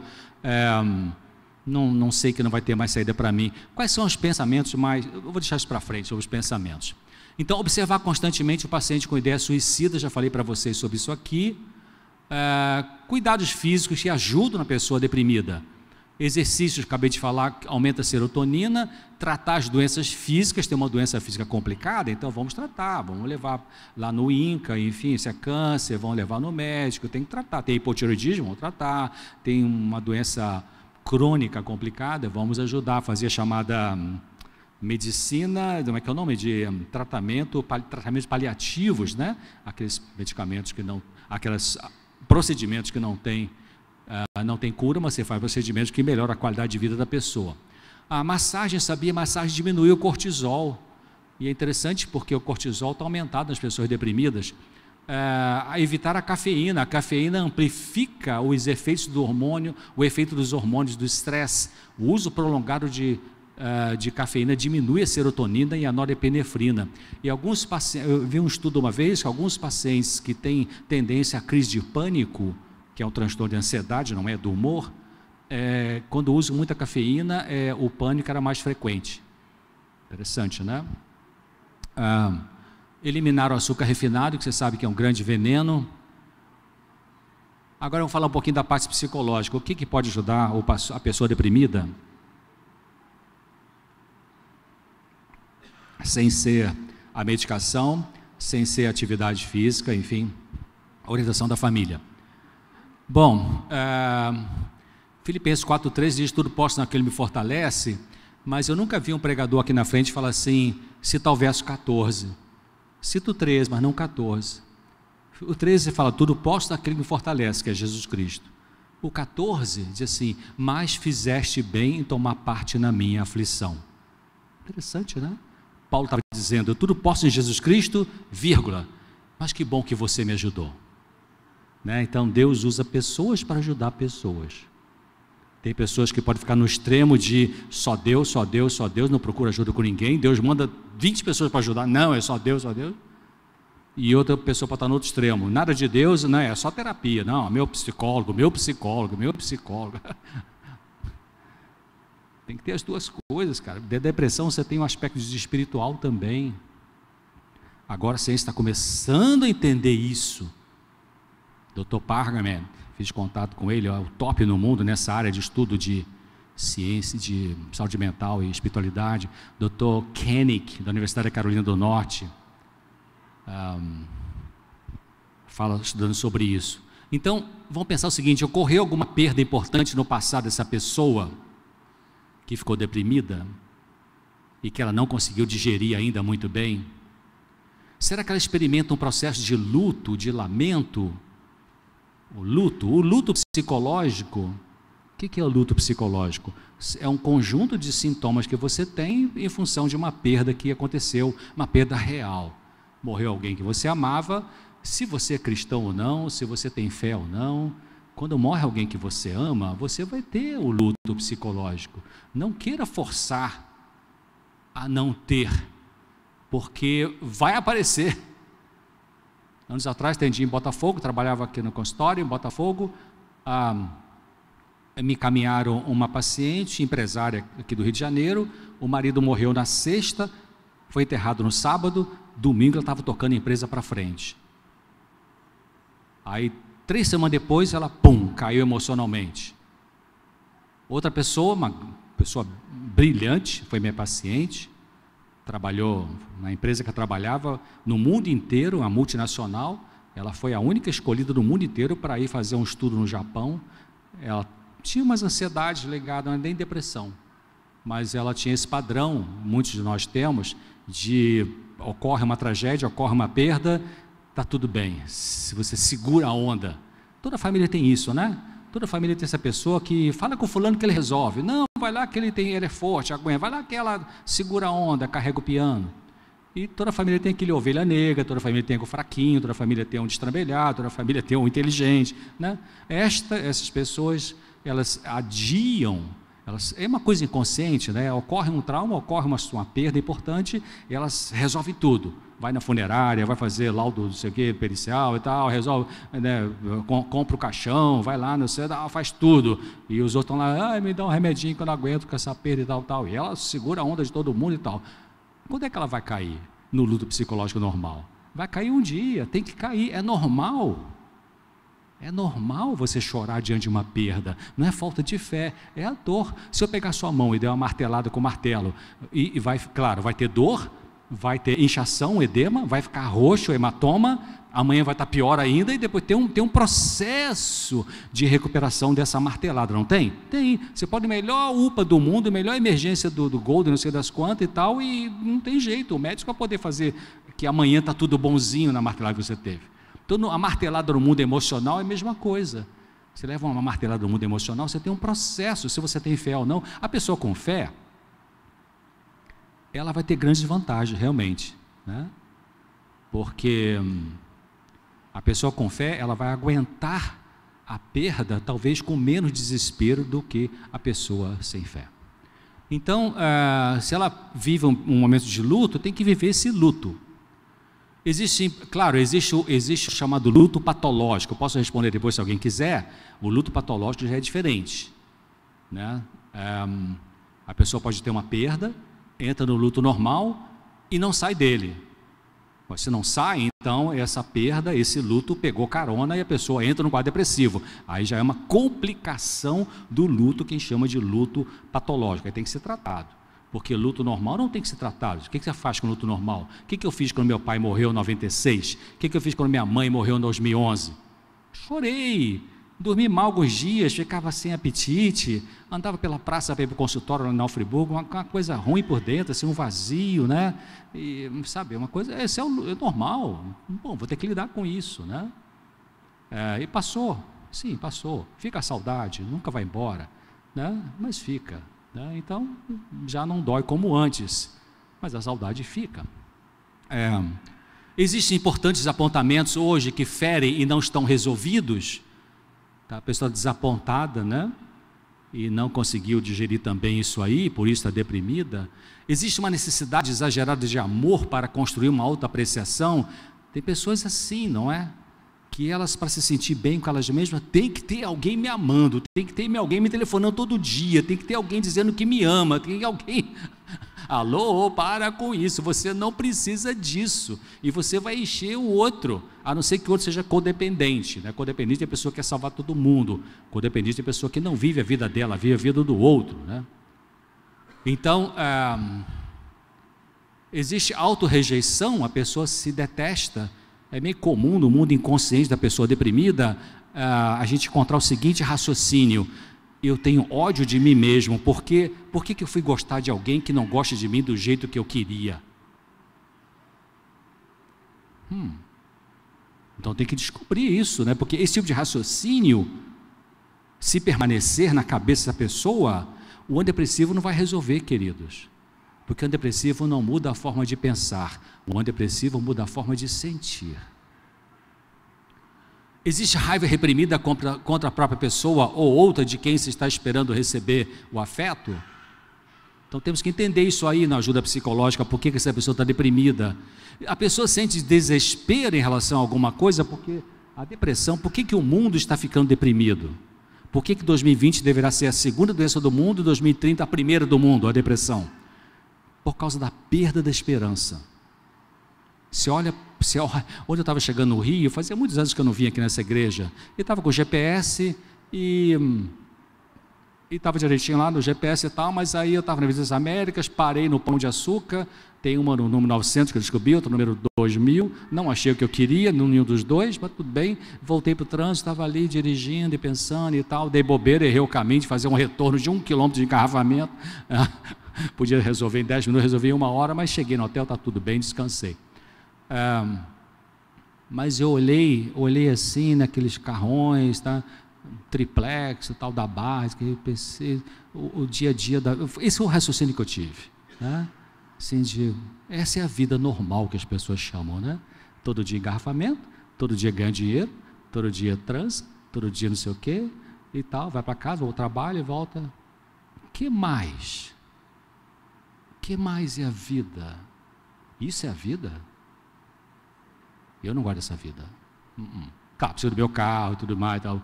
não sei que não vai ter mais saída para mim. Quais são os pensamentos mais, eu vou deixar isso para frente, sobre os pensamentos. Então, observar constantemente o paciente com ideia suicida, já falei para vocês sobre isso aqui. Cuidados físicos que ajudam a pessoa deprimida. Exercícios, acabei de falar, aumenta a serotonina. Tratar as doenças físicas, tem uma doença física complicada, então vamos tratar, vamos levar lá no INCA, enfim, se é câncer, vamos levar no médico, tem que tratar. Tem hipotireoidismo, vamos tratar. Tem uma doença crônica complicada, vamos ajudar a fazer a chamada medicina, como é que é o nome? De tratamentos paliativos, né? Aqueles medicamentos que não, aqueles procedimentos que não tem cura, mas você faz procedimentos que melhoram a qualidade de vida da pessoa. A massagem, massagem diminui o cortisol, e é interessante porque o cortisol está aumentado nas pessoas deprimidas. A evitar a cafeína amplifica os efeitos do hormônio, o efeito dos hormônios do estresse. O uso prolongado de cafeína diminui a serotonina e a norepinefrina. E alguns pacientes, eu vi um estudo uma vez que alguns pacientes que têm tendência à crise de pânico, que é um transtorno de ansiedade, não é do humor, quando usam muita cafeína, o pânico era mais frequente. Interessante, né? Eliminar o açúcar refinado, que você sabe que é um grande veneno. Agora vamos falar um pouquinho da parte psicológica. O que pode ajudar a pessoa deprimida? Sem ser a medicação, sem ser a atividade física, enfim, a orientação da família. Bom, Filipenses 4,3 diz, tudo posso naquele que me fortalece, mas eu nunca vi um pregador aqui na frente falar assim, cita o verso 14. Cita o 13, mas não 14. O 13 fala, tudo posso naquele que me fortalece, que é Jesus Cristo. O 14 diz assim, mas fizeste bem em tomar parte na minha aflição. Interessante, né? Paulo estava dizendo, tudo posso em Jesus Cristo, vírgula, mas que bom que você me ajudou. Né? Então Deus usa pessoas para ajudar pessoas. Tem pessoas que podem ficar no extremo de só Deus, só Deus, só Deus, não procura ajuda com ninguém, Deus manda 20 pessoas para ajudar, não, é só Deus, só Deus. E outra pessoa pode estar no outro extremo, nada de Deus, não, é só terapia, não, meu psicólogo. Tem que ter as duas coisas, cara. Da depressão você tem um aspecto espiritual também. Agora a ciência está começando a entender isso. Dr. Pargaman, fiz contato com ele, é o top no mundo nessa área de estudo de ciência, de saúde mental e espiritualidade. Dr. Koenig, da Universidade da Carolina do Norte, fala estudando sobre isso. Então, vamos pensar o seguinte, ocorreu alguma perda importante no passado dessa pessoa que ficou deprimida e que ela não conseguiu digerir ainda muito bem? Será que ela experimenta um processo de luto, de lamento? O luto psicológico, o que é o luto psicológico? É um conjunto de sintomas que você tem em função de uma perda que aconteceu, uma perda real. Morreu alguém que você amava, se você é cristão ou não, se você tem fé ou não, quando morre alguém que você ama, você vai ter o luto psicológico. Não queira forçar a não ter, porque vai aparecer. Anos atrás, atendi em Botafogo, trabalhava aqui no consultório, em Botafogo, me encaminharam uma paciente, empresária aqui do Rio de Janeiro, o marido morreu na sexta, foi enterrado no sábado, domingo ela estava tocando a empresa para frente. Aí, 3 semanas depois, ela, caiu emocionalmente. Outra pessoa, uma pessoa brilhante, foi minha paciente, trabalhou na empresa que eu trabalhava no mundo inteiro, uma multinacional. Ela foi a única escolhida do mundo inteiro para ir fazer um estudo no Japão. Ela tinha umas ansiedades ligadas, não é nem depressão, mas ela tinha esse padrão, muitos de nós temos, de ocorre uma tragédia, ocorre uma perda, está tudo bem, se você segura a onda. Toda família tem isso, né? Toda família tem essa pessoa que fala com o fulano que ele resolve. Não, vai lá que ele é forte, aguenta. Vai lá que ela segura a onda, carrega o piano. E toda família tem aquele ovelha negra, toda família tem o fraquinho, toda família tem um destrambelhado, toda família tem um inteligente, né? Essas pessoas, elas adiam É uma coisa inconsciente, né? Ocorre um trauma, ocorre uma perda importante, e elas resolvem tudo. Vai na funerária, vai fazer laudo, não sei o quê, pericial e tal, resolve, né, compra o caixão, vai lá, não sei, faz tudo. E os outros estão lá, me dá um remedinho que eu não aguento com essa perda e tal. E ela segura a onda de todo mundo e tal. Quando é que ela vai cair no luto psicológico normal? Vai cair um dia, tem que cair, é normal. É normal você chorar diante de uma perda, não é falta de fé, é a dor. Se eu pegar sua mão e der uma martelada com o martelo, e vai, claro, vai ter dor, vai ter inchação, edema, vai ficar roxo, hematoma, amanhã vai estar pior ainda, e depois tem um processo de recuperação dessa martelada, não tem? Tem. Você pode melhor UPA do mundo, melhor emergência do Golden, não sei das quantas e tal, e não tem jeito, o médico vai poder fazer que amanhã está tudo bonzinho na martelada que você teve. Então, a martelada no mundo emocional é a mesma coisa. Você leva uma martelada no mundo emocional, você tem um processo, se você tem fé ou não. A pessoa com fé, ela vai ter grandes vantagens, realmente, né? Porque a pessoa com fé, ela vai aguentar a perda, talvez com menos desespero do que a pessoa sem fé. Então, se ela vive um momento de luto, tem que viver esse luto. Existe o chamado luto patológico. Eu posso responder depois se alguém quiser. O luto patológico já é diferente, né? A pessoa pode ter uma perda, entra no luto normal e não sai dele. Mas se não sai, então essa perda, esse luto pegou carona e a pessoa entra no quadro depressivo. Aí já é uma complicação do luto que a gente chama de luto patológico. Aí tem que ser tratado. Porque luto normal não tem que ser tratado. O que você faz com luto normal? O que eu fiz quando meu pai morreu em 96? O que eu fiz quando minha mãe morreu em 2011? Chorei, dormi mal alguns dias, ficava sem apetite, andava pela praça para ir para o consultório lá em Friburgo, uma coisa ruim por dentro, assim, um vazio, né? E, sabe, uma coisa, isso é normal. Bom, vou ter que lidar com isso, né? E passou, sim, passou. Fica a saudade, nunca vai embora, né? Mas fica. Então, já não dói como antes, mas a saudade fica. Existem importantes apontamentos hoje que ferem e não estão resolvidos. Tá? A pessoa desapontada, né? E não conseguiu digerir também isso aí, por isso está deprimida. Existe uma necessidade exagerada de amor para construir uma autoapreciação. Tem pessoas assim, não é? Que elas, para se sentir bem com elas mesmas, tem que ter alguém me amando, tem que ter alguém me telefonando todo dia, tem que ter alguém dizendo que me ama, tem alguém... Alô, para com isso, você não precisa disso, e você vai encher o outro, a não ser que o outro seja codependente, né? Codependente é a pessoa que quer salvar todo mundo, codependente é a pessoa que não vive a vida dela, vive a vida do outro, né? Então, existe autorrejeição, a pessoa se detesta. É meio comum no mundo inconsciente da pessoa deprimida a gente encontrar o seguinte raciocínio: eu tenho ódio de mim mesmo, por que eu fui gostar de alguém que não gosta de mim do jeito que eu queria? Então tem que descobrir isso, né? Porque esse tipo de raciocínio, se permanecer na cabeça da pessoa, o antidepressivo não vai resolver, queridos. Porque o antidepressivo não muda a forma de pensar, o antidepressivo muda a forma de sentir. Existe raiva reprimida contra a própria pessoa ou outra de quem se está esperando receber o afeto? Então temos que entender isso aí na ajuda psicológica, por que essa pessoa está deprimida. A pessoa sente desespero em relação a alguma coisa, porque a depressão, por que o mundo está ficando deprimido? Por que 2020 deverá ser a segunda doença do mundo e 2030 a primeira do mundo, a depressão? Por causa da perda da esperança. Olha, onde eu estava chegando no Rio, fazia muitos anos que eu não vinha aqui nessa igreja, e estava com o GPS, e estava direitinho lá no GPS e tal, mas aí eu estava na Avenida das Américas, parei no Pão de Açúcar, tem uma no número 900 que eu descobri, outra no número 2000, não achei o que eu queria, nenhum dos dois, mas tudo bem, voltei para o trânsito, estava ali dirigindo e pensando e tal, dei bobeira, errei o caminho de fazer um retorno de 1 quilômetro de engarrafamento, podia resolver em 10 minutos, resolvi em 1 hora, mas cheguei no hotel, está tudo bem, descansei. Mas eu olhei assim naqueles carrões, tá? Triplex, tal da Barra, que eu pensei, o dia a dia, esse é o raciocínio que eu tive, né? Assim, essa é a vida normal que as pessoas chamam, né? Todo dia engarrafamento, todo dia ganha dinheiro, todo dia transa, todo dia não sei o quê e tal, vai para casa, ou trabalha e volta. Que mais? Que mais é a vida? Isso é a vida? Eu não gosto dessa vida. Claro, preciso do meu carro e tudo mais e tal.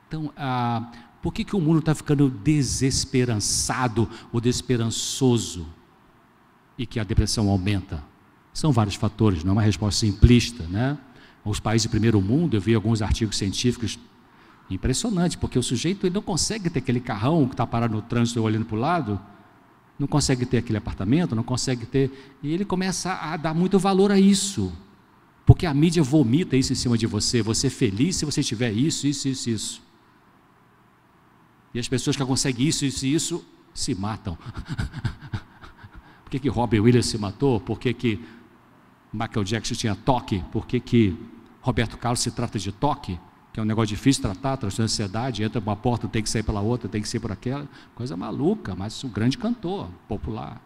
Então, por que o mundo está ficando desesperançado ou desesperançoso e que a depressão aumenta? São vários fatores, não é uma resposta simplista, né? Os países de primeiro mundo, eu vi alguns artigos científicos impressionantes, porque o sujeito ele não consegue ter aquele carrão que está parado no trânsito olhando para o lado, não consegue ter aquele apartamento, não consegue ter, e ele começa a dar muito valor a isso, porque a mídia vomita isso em cima de você, você é feliz se você tiver isso. E as pessoas que conseguem isso, se matam. Por que Robin Williams se matou? Por que Michael Jackson tinha toque? Por que Roberto Carlos se trata de toque? Que é um negócio difícil de tratar, traz ansiedade, entra por uma porta, tem que sair pela outra, tem que sair por aquela, coisa maluca, mas um grande cantor, popular.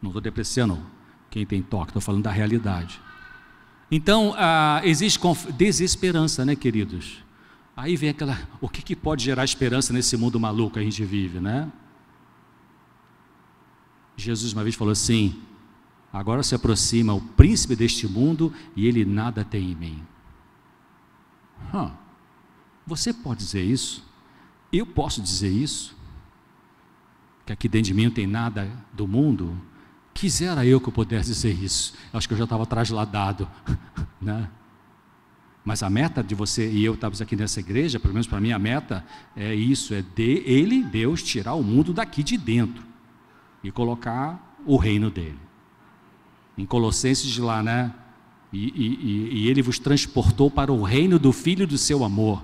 Não estou depreciando quem tem toque, estou falando da realidade. Então, existe desesperança, né, queridos? Aí vem o que pode gerar esperança nesse mundo maluco que a gente vive, né? Jesus uma vez falou assim: agora se aproxima o príncipe deste mundo e ele nada tem em mim. Você pode dizer isso? Eu posso dizer isso? Que aqui dentro de mim não tem nada do mundo? Quisera eu que eu pudesse dizer isso. Eu acho que eu já estava trasladado, né? Mas a meta de você e eu estamos aqui nessa igreja, pelo menos para mim a meta é isso, é Deus tirar o mundo daqui de dentro e colocar o reino dele. Em Colossenses de lá, né? E ele vos transportou para o reino do Filho do seu amor.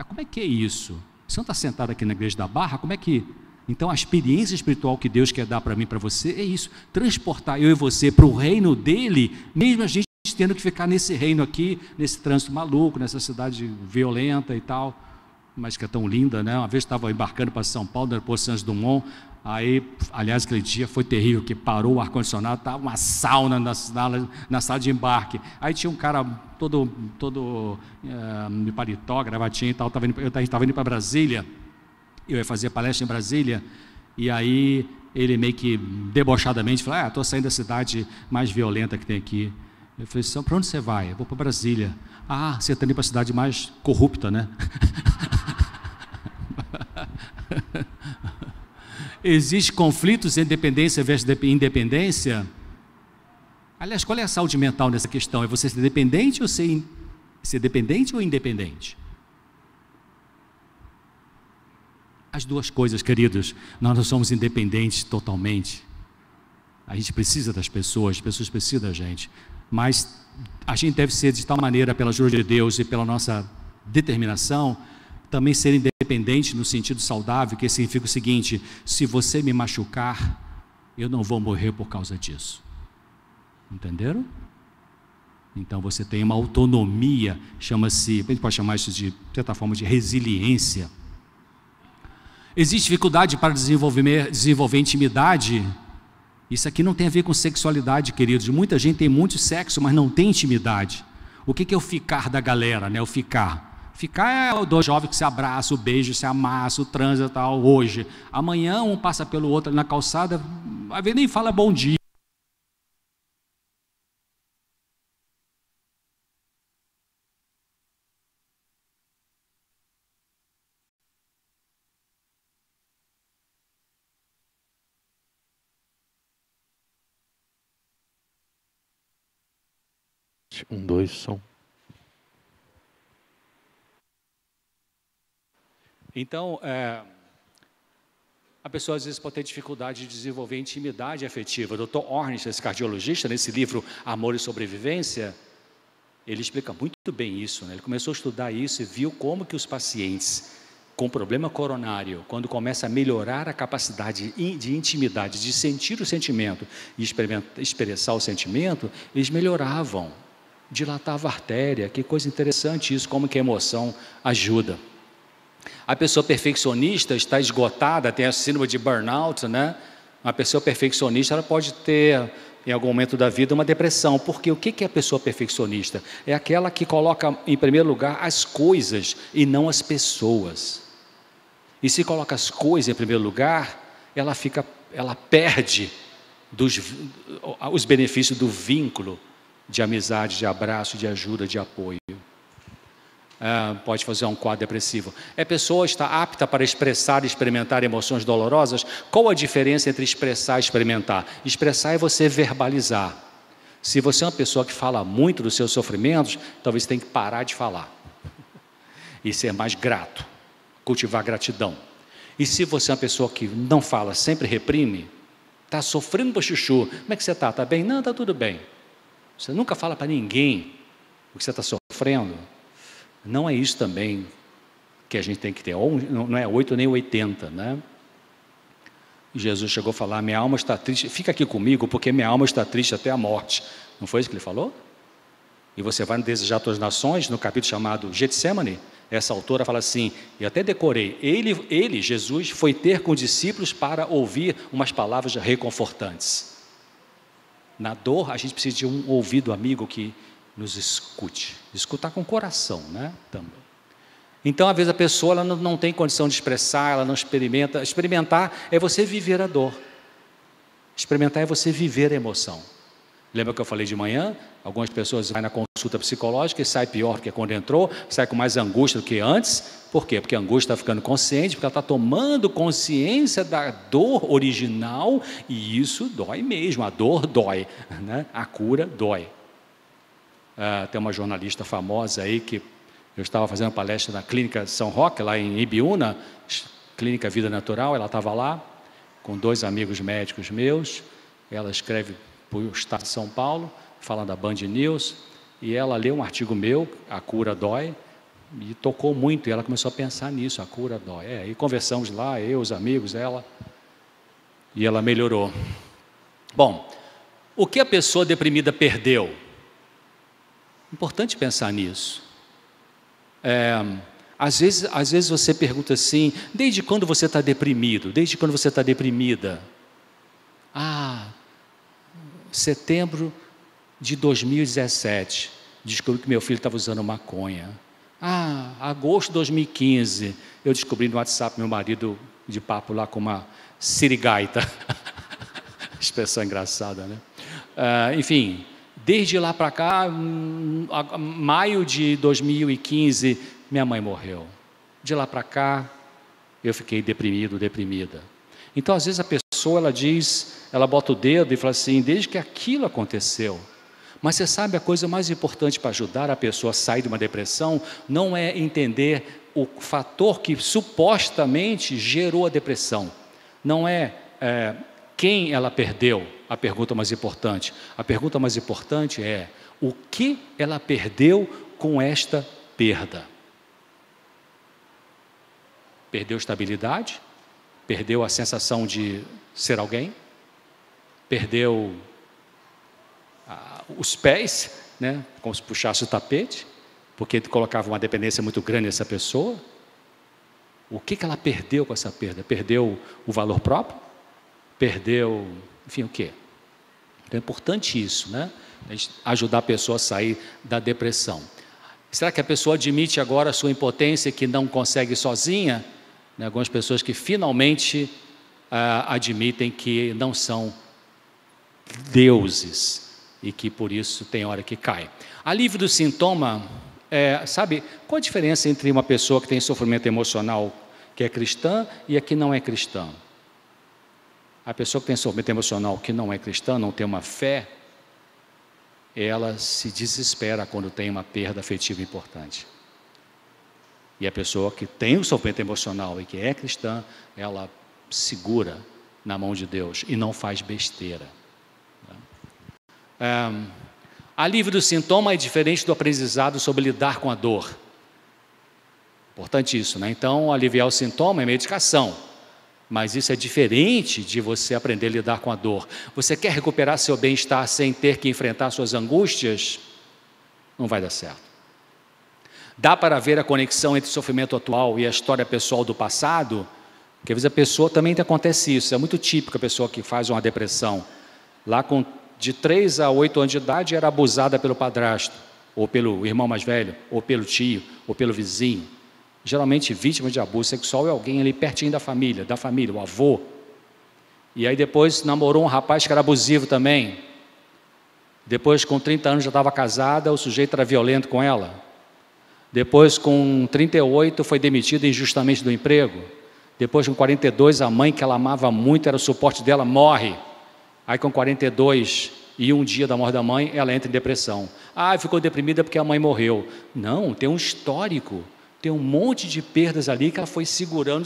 Como é que é isso? Você não está sentado aqui na igreja da Barra? Como é que... Então a experiência espiritual que Deus quer dar para mim e para você é isso, transportar eu e você para o reino dele, mesmo a gente tendo que ficar nesse reino aqui, nesse trânsito maluco, nessa cidade violenta e tal, mas que é tão linda, né? Uma vez estava embarcando para São Paulo, no aeroporto Santos Dumont, aí, aliás, aquele dia foi terrível, que parou o ar-condicionado, estava uma sauna na sala de embarque, aí tinha um cara todo de paletó, gravatinha e tal, a gente estava indo para Brasília, eu ia fazer palestra em Brasília, e aí ele meio que debochadamente falou: estou saindo da cidade mais violenta que tem aqui. Eu falei: para onde você vai? Eu vou para Brasília. Você está indo para a cidade mais corrupta, né? Existe conflitos entre dependência versus independência? Aliás, qual é a saúde mental nessa questão? É você ser dependente ou ser dependente ou independente? As duas coisas, queridos. Nós não somos independentes totalmente. A gente precisa das pessoas, as pessoas precisam da gente. Mas a gente deve ser de tal maneira, pela ajuda de Deus e pela nossa determinação, também ser independente no sentido saudável, que significa o seguinte: se você me machucar, eu não vou morrer por causa disso. Entenderam? Então você tem uma autonomia, chama-se, a gente pode chamar isso de certa forma de resiliência. Existe dificuldade para desenvolver intimidade? Isso aqui não tem a ver com sexualidade, queridos. Muita gente tem muito sexo, mas não tem intimidade. O que é o ficar da galera, né? O ficar. Ficar é o dois jovens que se abraçam, o beijo, se amassa, o transa e tal, hoje. Amanhã um passa pelo outro ali na calçada, às vezes nem fala bom dia. Um, dois, som. Então, a pessoa às vezes pode ter dificuldade de desenvolver intimidade afetiva. O Dr. Ornish, esse cardiologista, nesse livro Amor e Sobrevivência, ele explica muito bem isso, né? Ele começou a estudar isso e viu como que os pacientes com problema coronário, quando começa a melhorar a capacidade de intimidade, de sentir o sentimento e expressar o sentimento, eles melhoravam, dilatava a artéria. Que coisa interessante isso, como que a emoção ajuda. A pessoa perfeccionista está esgotada, tem a síndrome de burnout, né? Uma pessoa perfeccionista, ela pode ter, em algum momento da vida, uma depressão. Porque o que é a pessoa perfeccionista? É aquela que coloca em primeiro lugar as coisas e não as pessoas. E se coloca as coisas em primeiro lugar, ela perde os benefícios do vínculo de amizade, de abraço, de ajuda, de apoio. Pode fazer um quadro depressivo. A pessoa está apta para expressar e experimentar emoções dolorosas? Qual a diferença entre expressar e experimentar? Expressar é você verbalizar. Se você é uma pessoa que fala muito dos seus sofrimentos, talvez você tenha que parar de falar e ser mais grato, cultivar gratidão. E se você é uma pessoa que não fala, sempre reprime, está sofrendo por chuchu, como é que você está? Está bem? Não, está tudo bem. Você nunca fala para ninguém o que você está sofrendo. Não é isso também que a gente tem que ter, não é 8 nem 80, né? Jesus chegou a falar, minha alma está triste, fica aqui comigo, porque minha alma está triste até a morte. Não foi isso que ele falou? E você vai desejar as tuas nações, no capítulo chamado Getsemane, essa autora fala assim, e até decorei, ele, Jesus, foi ter com os discípulos para ouvir umas palavras reconfortantes. Na dor, a gente precisa de um ouvido amigo que nos escute, escutar com o coração, né? Também. Então, às vezes a pessoa ela não tem condição de expressar, ela não experimenta. Experimentar é você viver a dor. Experimentar é você viver a emoção. Lembra que eu falei de manhã? Algumas pessoas vão na consulta psicológica e sai pior do que quando entrou, sai com mais angústia do que antes. Por quê? Porque a angústia está ficando consciente, porque ela está tomando consciência da dor original, e isso dói mesmo, a dor dói, né? A cura dói. Tem uma jornalista famosa aí que eu estava fazendo palestra na clínica São Roque, lá em Ibiúna, clínica Vida Natural, ela estava lá com 2 amigos médicos meus, ela escreve para o Estado de São Paulo, falando da Band News, e ela leu um artigo meu, A Cura Dói, e tocou muito, e ela começou a pensar nisso, a cura dói. E conversamos lá, eu, os amigos, ela, e ela melhorou. Bom, o que a pessoa deprimida perdeu? Importante pensar nisso. Às vezes você pergunta assim, desde quando você está deprimido? Desde quando você está deprimida? Setembro de 2017, descobri que meu filho estava usando maconha. Agosto de 2015, eu descobri no WhatsApp meu marido de papo lá com uma sirigaita. Expressão engraçada, né? Enfim, desde lá para cá, maio de 2015, minha mãe morreu. De lá para cá, eu fiquei deprimido, deprimida. Então, às vezes a pessoa, ela bota o dedo e fala assim, desde que aquilo aconteceu. Mas você sabe, a coisa mais importante para ajudar a pessoa a sair de uma depressão, não é entender o fator que supostamente gerou a depressão. Não é quem ela perdeu, a pergunta mais importante. A pergunta mais importante é, o que ela perdeu com esta perda? Perdeu estabilidade? Perdeu a sensação de ser alguém? Perdeu os pés, né? Como se puxasse o tapete, porque colocava uma dependência muito grande nessa pessoa? O que ela perdeu com essa perda? Perdeu o valor próprio? Perdeu, enfim, o quê? Então é importante isso, né? A gente ajudar a pessoa a sair da depressão. Será que a pessoa admite agora a sua impotência, que não consegue sozinha? Algumas pessoas que finalmente admitem que não são deuses e que por isso tem hora que cai. Alívio do sintoma, sabe, qual a diferença entre uma pessoa que tem sofrimento emocional que é cristã e a que não é cristã? A pessoa que tem sofrimento emocional que não é cristã, não tem uma fé, ela se desespera quando tem uma perda afetiva importante. E a pessoa que tem o sofrimento emocional e que é cristã, ela segura na mão de Deus e não faz besteira. Alívio do sintoma é diferente do aprendizado sobre lidar com a dor. Importante isso, né? Então, aliviar o sintoma é medicação. Mas isso é diferente de você aprender a lidar com a dor. Você quer recuperar seu bem-estar sem ter que enfrentar suas angústias? Não vai dar certo. Dá para ver a conexão entre o sofrimento atual e a história pessoal do passado? Porque às vezes a pessoa também acontece isso. É muito típico a pessoa que faz uma depressão. Lá de 3 a 8 anos de idade era abusada pelo padrasto, ou pelo irmão mais velho, ou pelo tio, ou pelo vizinho. Geralmente vítima de abuso sexual é alguém ali pertinho da família, o avô. E aí depois namorou um rapaz que era abusivo também. Depois, com 30 anos, já estava casada, o sujeito era violento com ela. Depois, com 38, foi demitida injustamente do emprego. Depois, com 42, a mãe que ela amava muito, era o suporte dela, morre. Aí, com 42 e um dia da morte da mãe, ela entra em depressão. Ah, ficou deprimida porque a mãe morreu. Não, tem um histórico, tem um monte de perdas ali que ela foi segurando,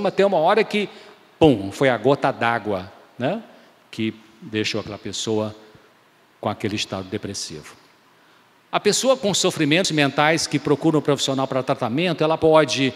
mas tem uma hora que, pum, foi a gota d'água, né? Que deixou aquela pessoa com aquele estado depressivo. A pessoa com sofrimentos mentais que procura um profissional para tratamento, ela pode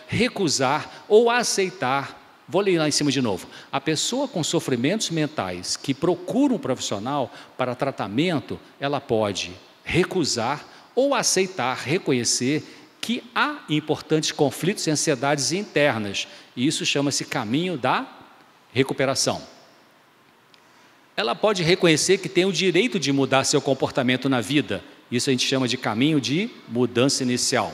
recusar ou aceitar. Vou ler lá em cima de novo. A pessoa com sofrimentos mentais que procura um profissional para tratamento, ela pode recusar ou aceitar, reconhecer que há importantes conflitos e ansiedades internas. E isso chama-se caminho da recuperação. Ela pode reconhecer que tem o direito de mudar seu comportamento na vida. Isso a gente chama de caminho de mudança inicial.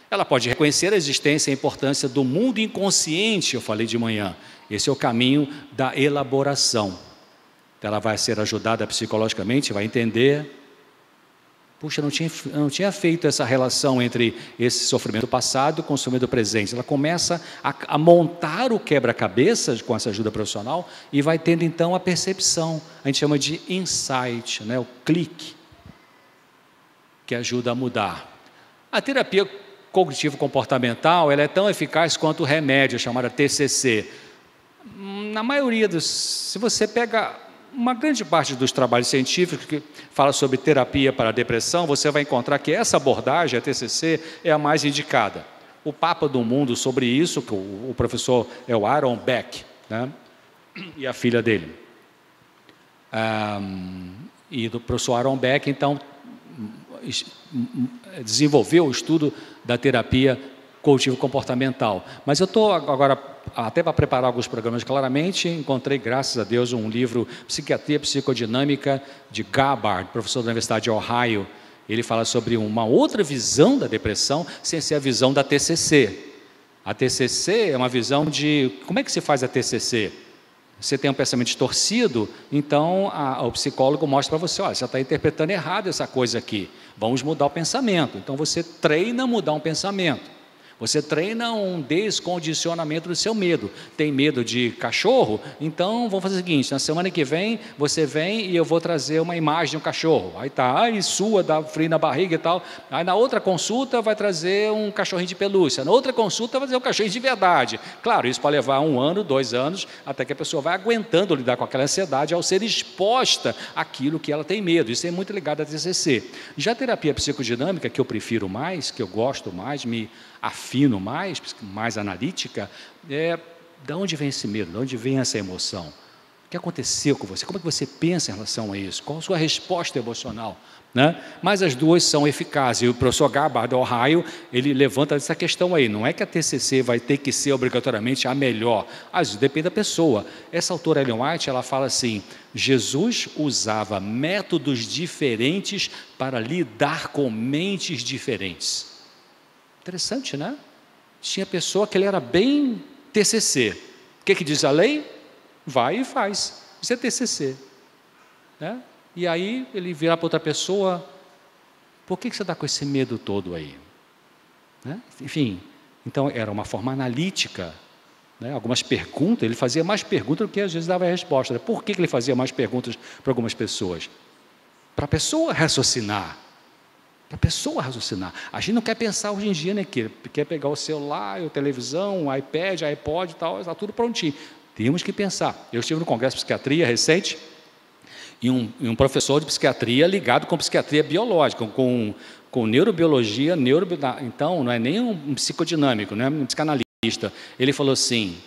Ela pode reconhecer a existência e a importância do mundo inconsciente, eu falei de manhã. Esse é o caminho da elaboração. Então, ela vai ser ajudada psicologicamente, vai entender. Puxa, eu não tinha feito essa relação entre esse sofrimento passado com o sofrimento presente. Ela começa a montar o quebra-cabeça com essa ajuda profissional e vai tendo então a percepção. A gente chama de insight, né? O clique, que ajuda a mudar. A terapia cognitivo-comportamental, ela é tão eficaz quanto o remédio, chamado TCC. Na maioria se você pega uma grande parte dos trabalhos científicos que fala sobre terapia para a depressão, você vai encontrar que essa abordagem, a TCC, é a mais indicada. O Papa do Mundo sobre isso, que o professor é o Aaron Beck, né? E a filha dele. E do professor Aaron Beck, então, desenvolveu o estudo da terapia cognitivo-comportamental. Mas eu estou agora, até para preparar alguns programas claramente, encontrei, graças a Deus, um livro, Psiquiatria Psicodinâmica, de Gabbard, professor da Universidade de Ohio. Ele fala sobre uma outra visão da depressão, sem ser a visão da TCC. A TCC é uma visão de... Como é que se faz a TCC? Você tem um pensamento distorcido, então o psicólogo mostra para você, olha, você está interpretando errado essa coisa aqui, vamos mudar o pensamento. Então você treina a mudar um pensamento. Você treina um descondicionamento do seu medo. Tem medo de cachorro? Então vamos fazer o seguinte, na semana que vem você vem e eu vou trazer uma imagem de um cachorro. Aí tá, aí sua, dá frio na barriga e tal. Aí na outra consulta vai trazer um cachorrinho de pelúcia. Na outra consulta vai trazer um cachorrinho de verdade. Claro, isso pode levar 1 ano, 2 anos, até que a pessoa vai aguentando lidar com aquela ansiedade ao ser exposta àquilo que ela tem medo. Isso é muito ligado à TCC. Já a terapia psicodinâmica, que eu prefiro mais, que eu gosto mais, me afino mais analítica, de onde vem esse medo, de onde vem essa emoção? O que aconteceu com você? Como é que você pensa em relação a isso? Qual a sua resposta emocional? Né? Mas as duas são eficazes. E o professor Gabbard, do Ohio, ele levanta essa questão aí. Não é que a TCC vai ter que ser obrigatoriamente a melhor. Às vezes depende da pessoa. Essa autora Ellen White, ela fala assim, Jesus usava métodos diferentes para lidar com mentes diferentes. Interessante, né? Tinha pessoa que ele era bem TCC. O que diz a lei? Vai e faz. Isso é TCC. Né? E aí ele virar para outra pessoa, por que você está com esse medo todo aí? Né? Enfim, então era uma forma analítica. Né? Algumas perguntas, ele fazia mais perguntas do que às vezes dava a resposta. Por que ele fazia mais perguntas para algumas pessoas? Para a pessoa raciocinar. Para a pessoa raciocinar. A gente não quer pensar hoje em dia, né? Quer pegar o celular, a televisão, o iPad, iPod e tal, está tudo prontinho. Temos que pensar. Eu estive no Congresso de Psiquiatria recente, e um professor de psiquiatria ligado com psiquiatria biológica, com neurobiologia, então não é nem um psicodinâmico, não é um psicanalista. Ele falou assim,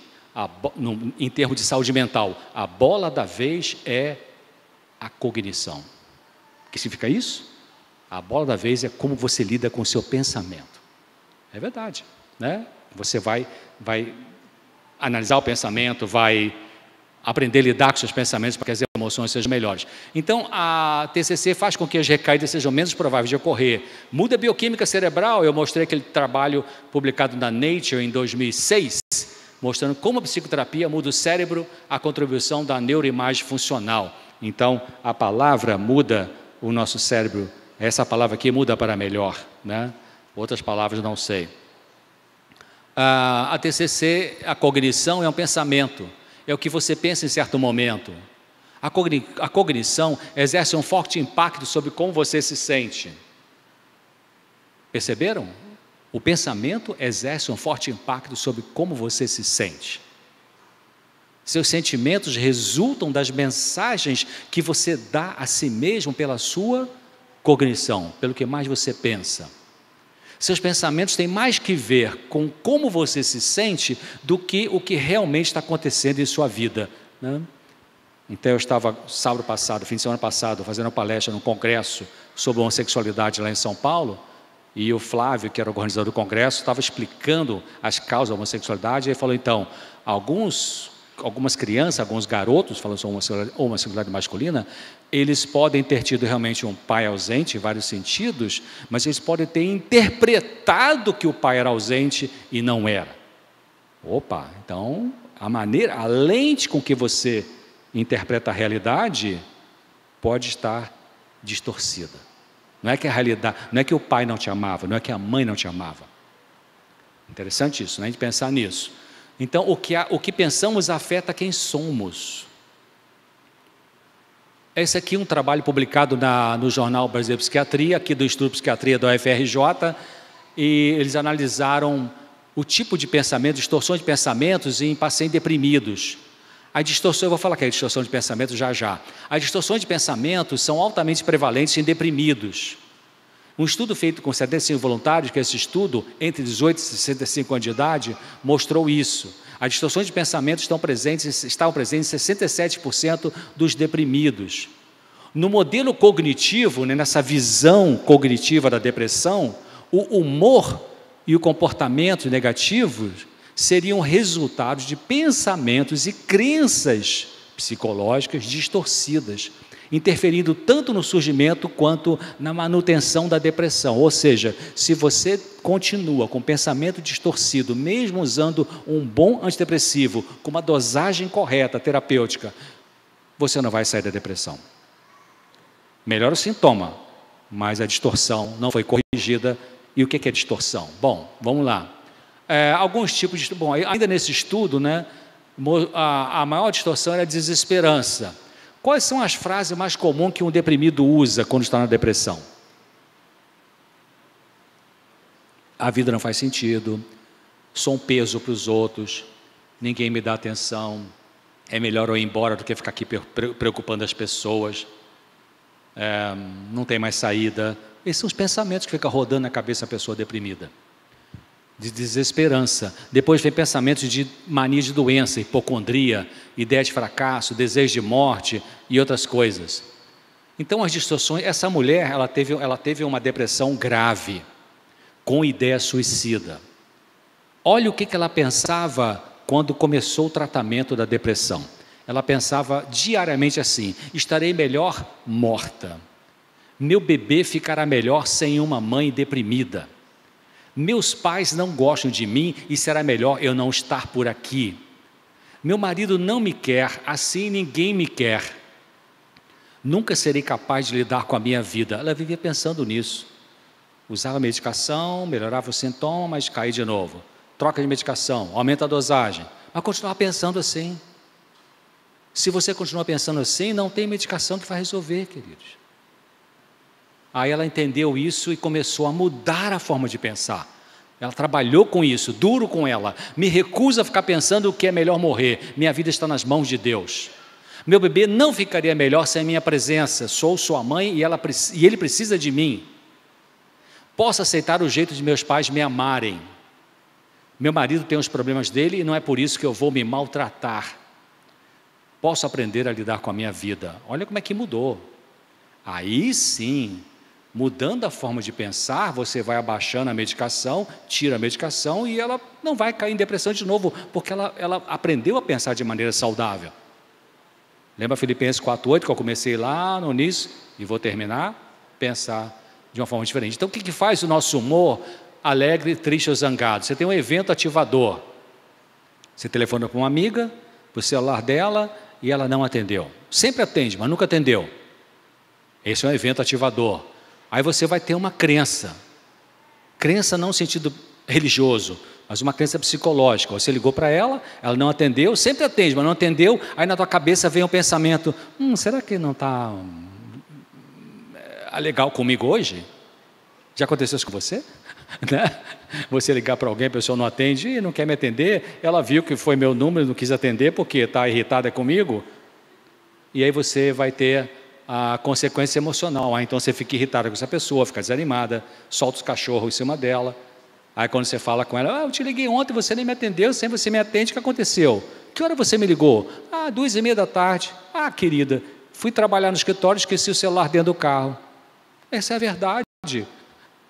em termos de saúde mental, a bola da vez é a cognição. O que significa isso? A bola da vez é como você lida com o seu pensamento. É verdade, né? Você vai analisar o pensamento, vai aprender a lidar com seus pensamentos para que as emoções sejam melhores. Então, a TCC faz com que as recaídas sejam menos prováveis de ocorrer. Muda a bioquímica cerebral. Eu mostrei aquele trabalho publicado na Nature em 2006, mostrando como a psicoterapia muda o cérebro, a contribuição da neuroimagem funcional. Então, a palavra muda o nosso cérebro. Essa palavra aqui muda para melhor, né? Outras palavras não sei. A TCC, a cognição é um pensamento. É o que você pensa em certo momento. A cognição exerce um forte impacto sobre como você se sente. Perceberam? O pensamento exerce um forte impacto sobre como você se sente. Seus sentimentos resultam das mensagens que você dá a si mesmo pela sua cognição, pelo que mais você pensa. Seus pensamentos têm mais que ver com como você se sente do que o que realmente está acontecendo em sua vida, né? Então eu estava sábado passado, fim de semana passado, fazendo uma palestra num congresso sobre homossexualidade lá em São Paulo, e o Flávio, que era o organizador do congresso, estava explicando as causas da homossexualidade, e ele falou, então, algumas crianças, alguns garotos, falando sobre homossexualidade masculina, eles podem ter tido realmente um pai ausente em vários sentidos, mas eles podem ter interpretado que o pai era ausente e não era. Opa, então a lente com que você interpreta a realidade pode estar distorcida. Não é que a realidade, não é que o pai não te amava, não é que a mãe não te amava. Interessante isso, né? A gente pensar nisso. Então, o que pensamos afeta quem somos. Esse aqui é um trabalho publicado no Jornal Brasileiro de Psiquiatria, aqui do Estudo de Psiquiatria da UFRJ, e eles analisaram o tipo de pensamento, distorções de pensamentos em pacientes deprimidos. Eu vou falar que é a distorção de pensamento já. As distorções de pensamento são altamente prevalentes em deprimidos. Um estudo feito com 75 voluntários, que é esse estudo, entre 18 e 65 anos de idade, mostrou isso. As distorções de pensamento estavam presentes em 67% dos deprimidos. No modelo cognitivo, né, nessa visão cognitiva da depressão, o humor e o comportamento negativos seriam resultados de pensamentos e crenças psicológicas distorcidas, interferindo tanto no surgimento quanto na manutenção da depressão. Ou seja, se você continua com pensamento distorcido, mesmo usando um bom antidepressivo, com uma dosagem correta, terapêutica, você não vai sair da depressão. Melhora o sintoma, mas a distorção não foi corrigida. E o que é distorção? Bom, vamos lá. Alguns tipos de... Bom, ainda nesse estudo, né, a maior distorção era a desesperança. Quais são as frases mais comuns que um deprimido usa quando está na depressão? A vida não faz sentido, sou um peso para os outros, ninguém me dá atenção, é melhor eu ir embora do que ficar aqui preocupando as pessoas, não tem mais saída. Esses são os pensamentos que ficam rodando na cabeça da pessoa deprimida. De desesperança. Depois vem pensamentos de mania de doença, hipocondria, ideia de fracasso, desejo de morte e outras coisas. Então as distorções, essa mulher, ela teve uma depressão grave, com ideia suicida. Olha o que ela pensava quando começou o tratamento da depressão. Ela pensava diariamente assim: estarei melhor morta. Meu bebê ficará melhor sem uma mãe deprimida. Meus pais não gostam de mim e será melhor eu não estar por aqui. Meu marido não me quer, assim ninguém me quer. Nunca serei capaz de lidar com a minha vida. Ela vivia pensando nisso. Usava medicação, melhorava o sintoma, mas caía de novo. Troca de medicação, aumenta a dosagem. Mas continuava pensando assim. Se você continua pensando assim, não tem medicação que vai resolver, queridos. Aí ela entendeu isso e começou a mudar a forma de pensar. Ela trabalhou com isso, duro com ela. Me recuso a ficar pensando o que é melhor morrer. Minha vida está nas mãos de Deus. Meu bebê não ficaria melhor sem a minha presença. Sou sua mãe e ele precisa de mim. Posso aceitar o jeito de meus pais me amarem. Meu marido tem os problemas dele e não é por isso que eu vou me maltratar. Posso aprender a lidar com a minha vida. Olha como é que mudou. Aí sim, mudando a forma de pensar, você vai abaixando a medicação, tira a medicação e ela não vai cair em depressão de novo, porque ela aprendeu a pensar de maneira saudável. Lembra Filipenses 4:8, que eu comecei lá no início e vou terminar? Pensar de uma forma diferente. Então, o que faz o nosso humor alegre, triste ou zangado? Você tem um evento ativador. Você telefona para uma amiga, para o celular dela, e ela não atendeu. Sempre atende, mas nunca atendeu. Esse é um evento ativador. Aí você vai ter uma crença. Crença não no sentido religioso, mas uma crença psicológica. Você ligou para ela, ela não atendeu, sempre atende, mas não atendeu. Aí na tua cabeça vem o pensamento: será que não está legal comigo hoje? Já aconteceu isso com você? Né? Você ligar para alguém, a pessoa não atende e não quer me atender, ela viu que foi meu número, não quis atender porque está irritada comigo, e aí você vai ter a consequência emocional. Então você fica irritada com essa pessoa, fica desanimada, solta os cachorros em cima dela. Aí quando você fala com ela: eu te liguei ontem, você nem me atendeu, sempre você me atende, o que aconteceu? Que hora você me ligou? 2:30 da tarde. Querida, fui trabalhar no escritório, esqueci o celular dentro do carro. Essa é a verdade.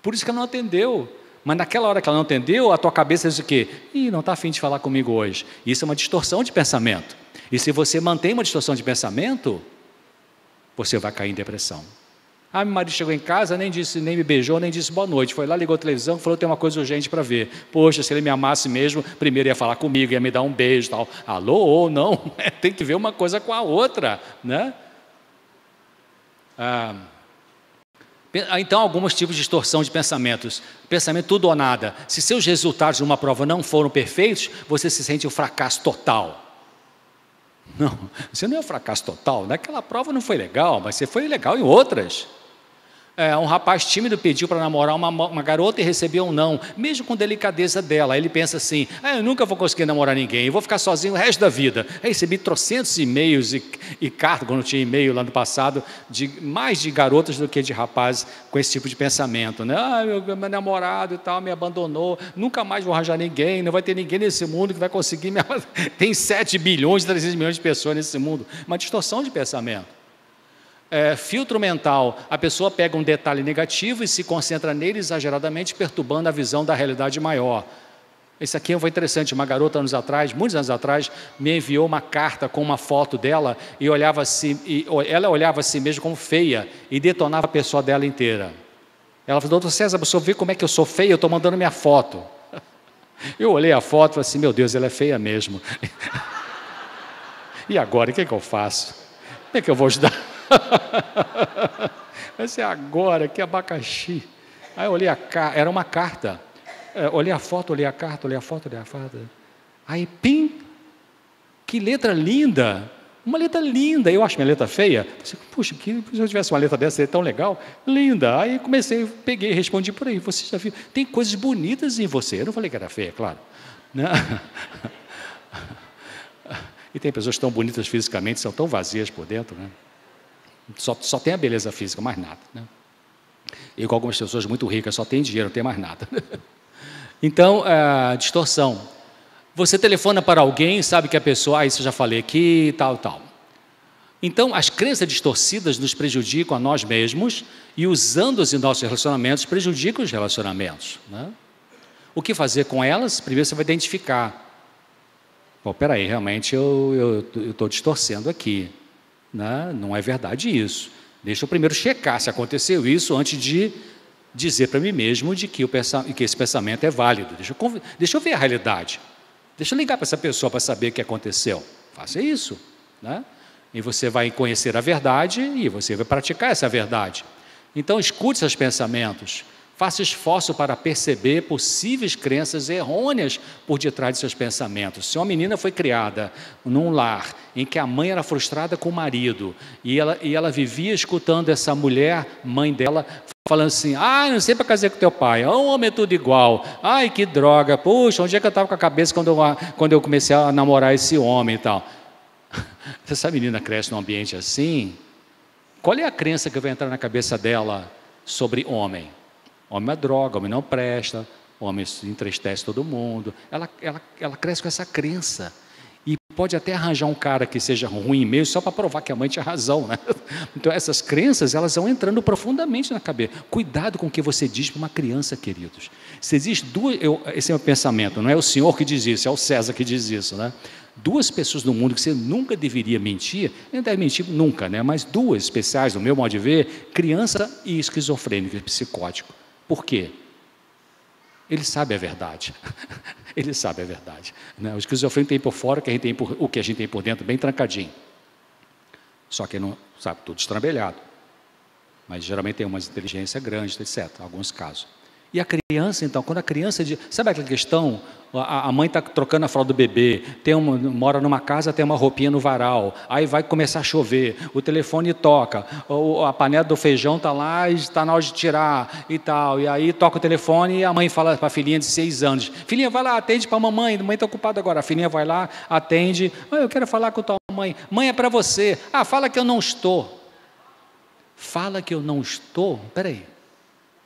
Por isso que ela não atendeu. Mas naquela hora que ela não atendeu, a tua cabeça diz o quê? Não está afim de falar comigo hoje. Isso é uma distorção de pensamento. E se você mantém uma distorção de pensamento, você vai cair em depressão. Meu marido chegou em casa, nem me beijou, nem disse boa noite. Foi lá, ligou a televisão, falou: tem uma coisa urgente para ver. Poxa, se ele me amasse mesmo, primeiro ia falar comigo, ia me dar um beijo, tal. Alô, ou não? Tem que ver uma coisa com a outra, né? Então, alguns tipos de distorção de pensamentos. Pensamento tudo ou nada. Se seus resultados de uma prova não foram perfeitos, você se sente um fracasso total. Não, você não é um fracasso total. Naquela prova não foi legal, mas você foi legal em outras. Um rapaz tímido pediu para namorar uma garota e recebeu um não, mesmo com delicadeza dela. Aí ele pensa assim: eu nunca vou conseguir namorar ninguém, eu vou ficar sozinho o resto da vida. Aí recebi trocentos e-mails e cartas, quando tinha e-mail lá no passado, mais de garotas do que de rapazes com esse tipo de pensamento, né? Meu namorado e tal me abandonou, nunca mais vou arranjar ninguém, não vai ter ninguém nesse mundo que vai conseguir me... Tem 7 bilhões, 300 milhões de pessoas nesse mundo. Uma distorção de pensamento. Filtro mental: a pessoa pega um detalhe negativo e se concentra nele exageradamente, perturbando a visão da realidade maior. Esse aqui foi interessante. Uma garota, muitos anos atrás, me enviou uma carta com uma foto dela e ela olhava a si mesma como feia e detonava a pessoa dela inteira. Ela falou: doutor César, você vê como é que eu sou feia? Eu estou mandando minha foto. Eu olhei a foto e falei assim: meu Deus, ela é feia mesmo. E agora, o que eu faço? Como é que eu vou ajudar? Vai ser agora, que abacaxi. Aí eu olhei era uma carta. Olhei a foto, olhei a carta, olhei a foto, olhei a foto. Aí, pim, que letra linda. Uma letra linda. Eu acho minha letra feia. Pensei: puxa, se eu tivesse uma letra dessa, seria tão legal. Linda. Aí comecei, peguei e respondi por aí: você já viu? Tem coisas bonitas em você. Eu não falei que era feia, claro. Né? E tem pessoas tão bonitas fisicamente, são tão vazias por dentro, né? Só tem a beleza física, mais nada, né? E com algumas pessoas muito ricas, só tem dinheiro, não tem mais nada. Então, distorção. Você telefona para alguém, sabe que a pessoa, isso eu já falei aqui, tal. Então, as crenças distorcidas nos prejudicam a nós mesmos e, usando-as em nossos relacionamentos, prejudicam os relacionamentos, né? O que fazer com elas? Primeiro você vai identificar. Peraí, realmente eu estou distorcendo aqui. Não é verdade isso. Deixa eu primeiro checar se aconteceu isso antes de dizer para mim mesmo de que esse pensamento é válido. Deixa eu ver a realidade. Deixa eu ligar para essa pessoa para saber o que aconteceu. Faça isso, né? E você vai conhecer a verdade e você vai praticar essa verdade. Então, escute seus pensamentos. Faça esforço para perceber possíveis crenças errôneas por detrás de seus pensamentos. Se uma menina foi criada num lar em que a mãe era frustrada com o marido e ela vivia escutando essa mulher, mãe dela, falando assim: não sei para casar com teu pai, um homem é tudo igual, ai que droga, puxa, onde é que eu estava com a cabeça quando eu comecei a namorar esse homem e tal. Se essa menina cresce num ambiente assim, qual é a crença que vai entrar na cabeça dela sobre homem? Homem é droga, homem não presta, homem entristece todo mundo. Ela cresce com essa crença. E pode até arranjar um cara que seja ruim mesmo, só para provar que a mãe tinha razão, né? Então essas crenças, elas vão entrando profundamente na cabeça. Cuidado com o que você diz para uma criança, queridos. Se existe esse é o meu pensamento, não é o senhor que diz isso, é o César que diz isso, né? 2 pessoas no mundo que você nunca deveria mentir, não deve mentir nunca, né? Mas 2 especiais, no meu modo de ver, criança e esquizofrênico, psicótico. Por quê? Ele sabe a verdade. Ele sabe a verdade, né? O esquizofrênico tem por fora o que a gente tem por dentro, bem trancadinho. Só que ele não sabe tudo estrambelhado. Mas geralmente tem uma inteligência grande, etc. Alguns casos. E a criança, então, quando a criança diz... Sabe aquela questão? A mãe está trocando a fralda do bebê, mora numa casa, tem uma roupinha no varal, aí vai começar a chover, o telefone toca, a panela do feijão está lá e está na hora de tirar e tal. E aí toca o telefone e a mãe fala para a filhinha de 6 anos, filhinha, vai lá, atende para a mamãe está ocupada agora. A filhinha vai lá, atende, eu quero falar com a tua mãe. Mãe, é para você. Fala que eu não estou. Fala que eu não estou? Peraí.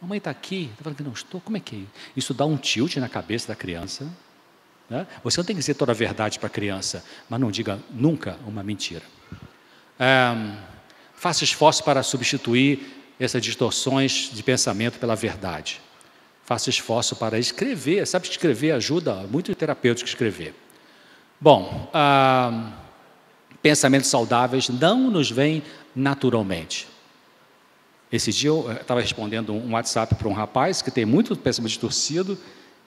A mãe está aqui, está falando que não estou, como é que é isso? Isso dá um tilt na cabeça da criança, né? Você não tem que dizer toda a verdade para a criança, mas não diga nunca uma mentira. Faça esforço para substituir essas distorções de pensamento pela verdade. Faça esforço para escrever, sabe que escrever ajuda muito terapêutico escrever. Bom, pensamentos saudáveis não nos vêm naturalmente. Esse dia eu estava respondendo um WhatsApp para um rapaz que tem muito pensamento distorcido.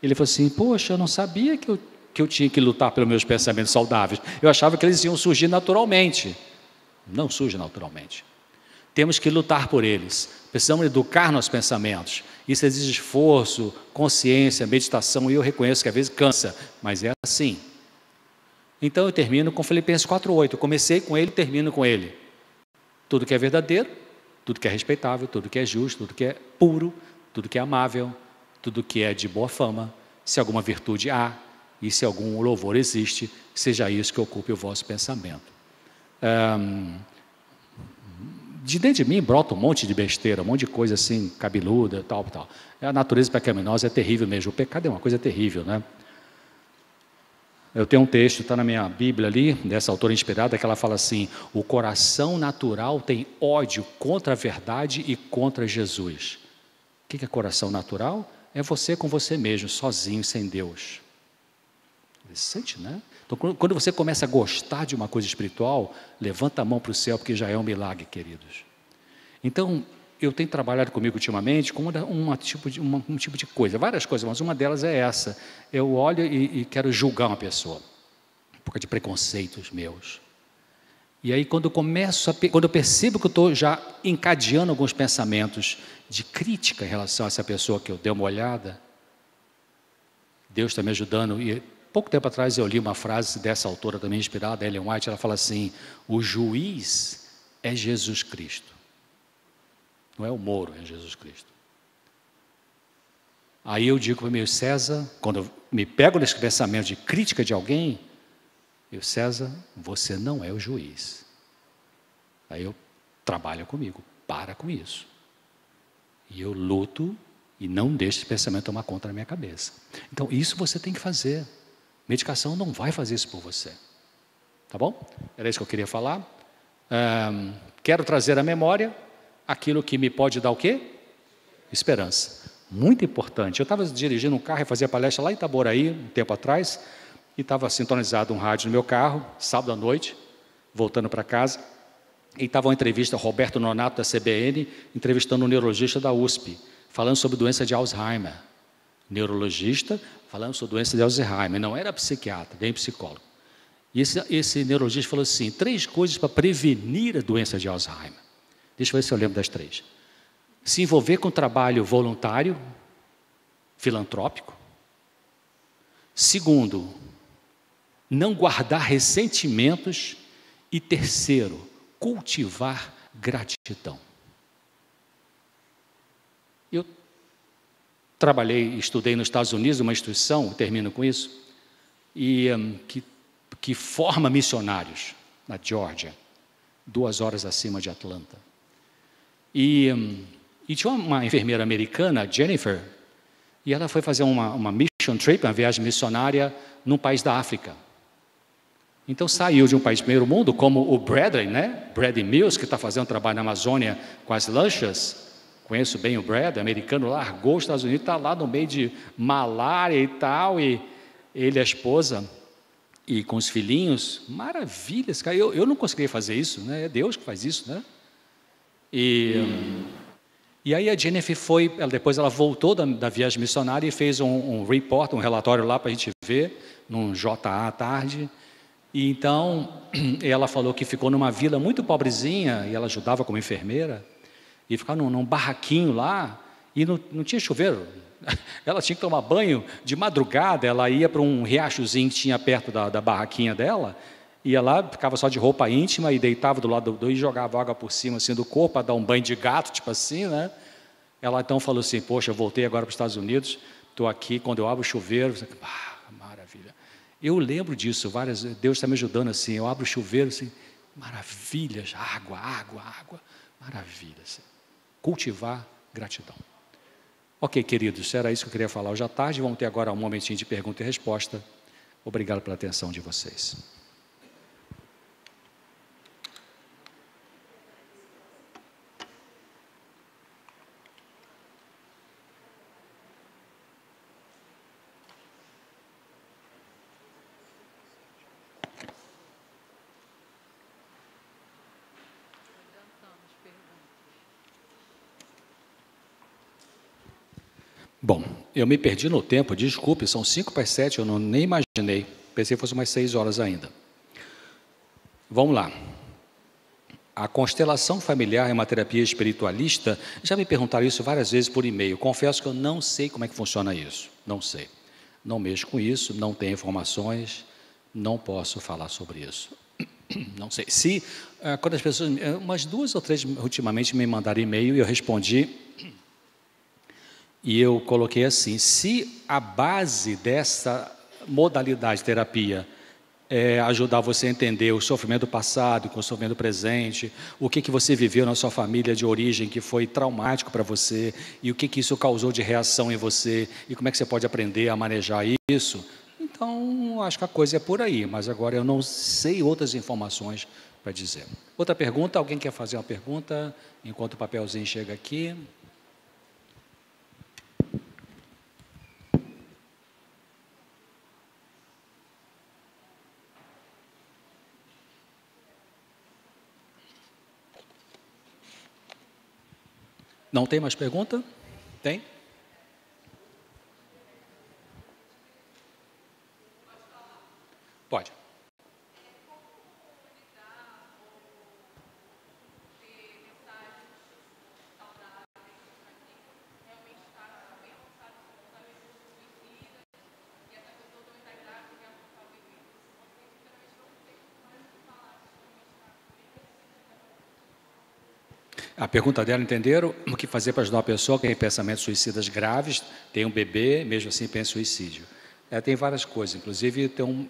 Ele falou assim, poxa, eu não sabia que eu tinha que lutar pelos meus pensamentos saudáveis. Eu achava que eles iam surgir naturalmente. Não surgem naturalmente. Temos que lutar por eles. Precisamos educar nossos pensamentos. Isso exige esforço, consciência, meditação. E eu reconheço que às vezes cansa, mas é assim. Então eu termino com Filipenses 4:8. Eu comecei com ele e termino com ele. Tudo que é verdadeiro, tudo que é respeitável, tudo que é justo, tudo que é puro, tudo que é amável, tudo que é de boa fama, se alguma virtude há e se algum louvor existe, seja isso que ocupe o vosso pensamento. De dentro de mim brota um monte de besteira, um monte de coisa assim, cabeluda, tal. A natureza pecaminosa é terrível mesmo, o pecado é uma coisa terrível, né? Eu tenho um texto, está na minha Bíblia ali, dessa autora inspirada, que ela fala assim, o coração natural tem ódio contra a verdade e contra Jesus. O que é coração natural? É você com você mesmo, sozinho, sem Deus. Interessante, né? Então, quando você começa a gostar de uma coisa espiritual, levanta a mão para o céu, porque já é um milagre, queridos. Então, eu tenho trabalhado comigo ultimamente com um tipo de coisa, várias coisas, mas uma delas é essa. Eu olho e quero julgar uma pessoa, por causa de preconceitos meus. E aí, quando eu percebo que eu estou já encadeando alguns pensamentos de crítica em relação a essa pessoa que eu dei uma olhada, Deus está me ajudando. E pouco tempo atrás eu li uma frase dessa autora também inspirada, Ellen White, ela fala assim, o juiz é Jesus Cristo. Não é o Moro, é Jesus Cristo. Aí eu digo para o meu César, quando eu me pego nesse pensamento de crítica de alguém, César, você não é o juiz. Aí eu trabalho comigo, para com isso. E eu luto e não deixo esse pensamento tomar conta da minha cabeça. Então isso você tem que fazer. Medicação não vai fazer isso por você. Tá bom? Era isso que eu queria falar. Quero trazer à memória aquilo que me pode dar o quê? Esperança. Muito importante. Eu estava dirigindo um carro e fazia palestra lá em Itaboraí, um tempo atrás, e estava sintonizado um rádio no meu carro, sábado à noite, voltando para casa, e estava uma entrevista, Roberto Nonato, da CBN, entrevistando um neurologista da USP, falando sobre doença de Alzheimer. Neurologista falando sobre doença de Alzheimer, não era psiquiatra, nem psicólogo. E esse neurologista falou assim, 3 coisas para prevenir a doença de Alzheimer. Deixa eu ver se eu lembro das 3. Se envolver com trabalho voluntário, filantrópico. Segundo, não guardar ressentimentos. E terceiro, cultivar gratidão. Eu estudei nos Estados Unidos, uma instituição, termino com isso, e que forma missionários, na Geórgia, 2 horas acima de Atlanta. E tinha uma enfermeira americana, Jennifer, e ela foi fazer uma mission trip, uma viagem missionária, num país da África. Então saiu de um país de primeiro mundo, como o Bradley, né? Bradley Mills, que está fazendo trabalho na Amazônia com as lanchas. Conheço bem o Bradley, americano, largou os Estados Unidos, está lá no meio de malária e tal, e ele e a esposa. e com os filhinhos, maravilhas, cara. Eu não conseguiria fazer isso, né? É Deus que faz isso, né? E aí a Jennifer depois ela voltou da viagem missionária e fez um report, um relatório lá para a gente ver, num JA à tarde. E então ela falou que ficou numa vila muito pobrezinha, e ela ajudava como enfermeira, e ficava num barraquinho lá, e não tinha chuveiro. Ela tinha que tomar banho de madrugada, ela ia para um riachozinho que tinha perto da barraquinha dela, ia lá, ficava só de roupa íntima e deitava do lado e jogava água por cima assim, do corpo para dar um banho de gato, tipo assim, né? Ela então falou assim, poxa, eu voltei agora para os Estados Unidos, estou aqui, quando eu abro o chuveiro, maravilha. Eu lembro disso, Deus está me ajudando assim, eu abro o chuveiro assim, maravilhas, água, maravilha. Assim. Cultivar gratidão. Ok, queridos, era isso que eu queria falar hoje à tarde, vamos ter agora um momentinho de pergunta e resposta. Obrigado pela atenção de vocês. Bom, eu me perdi no tempo, desculpe, são 5 para as 7, eu nem imaginei, pensei que fosse umas 6 horas ainda. Vamos lá. A constelação familiar é uma terapia espiritualista? Já me perguntaram isso várias vezes por e-mail, confesso que eu não sei como é que funciona isso, não sei. Não mexo com isso, não tenho informações, não posso falar sobre isso. Não sei. Quando as pessoas, umas 2 ou 3 ultimamente me mandaram e-mail e eu respondi... E eu coloquei assim, se a base dessa modalidade de terapia é ajudar você a entender o sofrimento passado, o sofrimento presente, o que você viveu na sua família de origem que foi traumático para você, e o que isso causou de reação em você, e como é que você pode aprender a manejar isso, então acho que a coisa é por aí, mas agora eu não sei outras informações para dizer. Outra pergunta, alguém quer fazer uma pergunta, enquanto o papelzinho chega aqui? Não tem mais pergunta? Tem? Pode. A pergunta dela, entenderam? O que fazer para ajudar uma pessoa que tem pensamentos suicidas graves, tem um bebê, mesmo assim pensa em suicídio? Tem várias coisas, inclusive tem um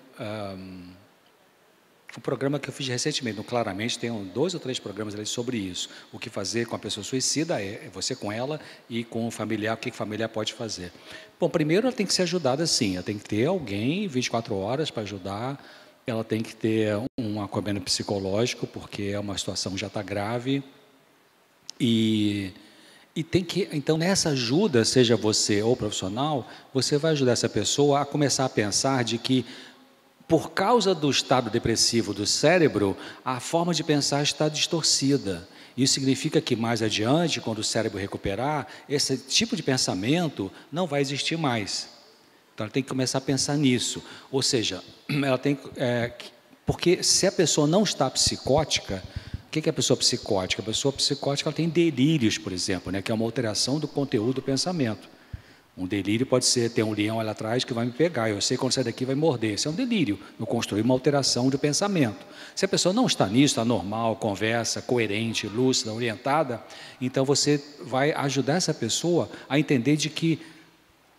programa que eu fiz recentemente, Claramente, tem 2 ou 3 programas ali sobre isso. O que fazer com a pessoa suicida é você com ela e com o familiar, o que o familiar pode fazer. Bom, primeiro ela tem que ser ajudada sim, ela tem que ter alguém 24 horas para ajudar, ela tem que ter um acompanhamento psicológico, porque é uma situação que já está grave. E tem que, então, nessa ajuda, seja você ou profissional, você vai ajudar essa pessoa a começar a pensar de que, por causa do estado depressivo do cérebro, a forma de pensar está distorcida. Isso significa que, mais adiante, quando o cérebro recuperar, esse tipo de pensamento não vai existir mais. Então, ela tem que começar a pensar nisso. Ou seja, ela tem porque se a pessoa não está psicótica... O que é a pessoa psicótica? A pessoa psicótica ela tem delírios, por exemplo, né, que é uma alteração do conteúdo do pensamento. Um delírio pode ser, tem um leão ali atrás que vai me pegar, eu sei que quando sair daqui vai morder. Isso é um delírio, eu construí uma alteração de pensamento. Se a pessoa não está nisso, está normal, conversa, coerente, lúcida, orientada, então você vai ajudar essa pessoa a entender de que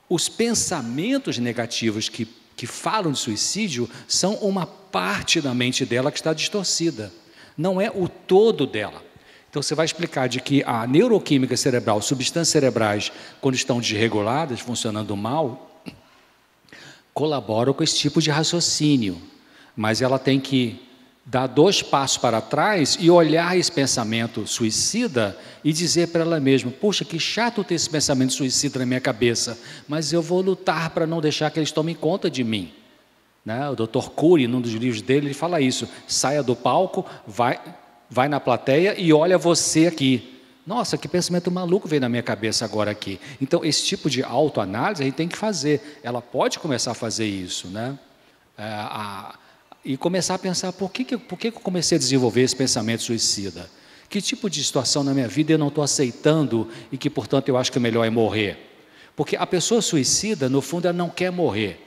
os pensamentos negativos que falam de suicídio são uma parte da mente dela que está distorcida. Não é o todo dela. Então, você vai explicar de que a neuroquímica cerebral, substâncias cerebrais, quando estão desreguladas, funcionando mal, colaboram com esse tipo de raciocínio. Mas ela tem que dar 2 passos para trás e olhar esse pensamento suicida e dizer para ela mesma, puxa, que chato ter esse pensamento suicida na minha cabeça, mas eu vou lutar para não deixar que eles tomem conta de mim. né? O Dr. Cury, num dos livros dele, ele fala isso: saia do palco, vai na plateia e olha você aqui. Nossa, que pensamento maluco veio na minha cabeça agora aqui. Então, esse tipo de autoanálise a gente tem que fazer. Ela pode começar a fazer isso, né? E começar a pensar, por que eu comecei a desenvolver esse pensamento suicida? Que tipo de situação na minha vida eu não estou aceitando e que, portanto, eu acho que o melhor é morrer? Porque a pessoa suicida, no fundo, ela não quer morrer.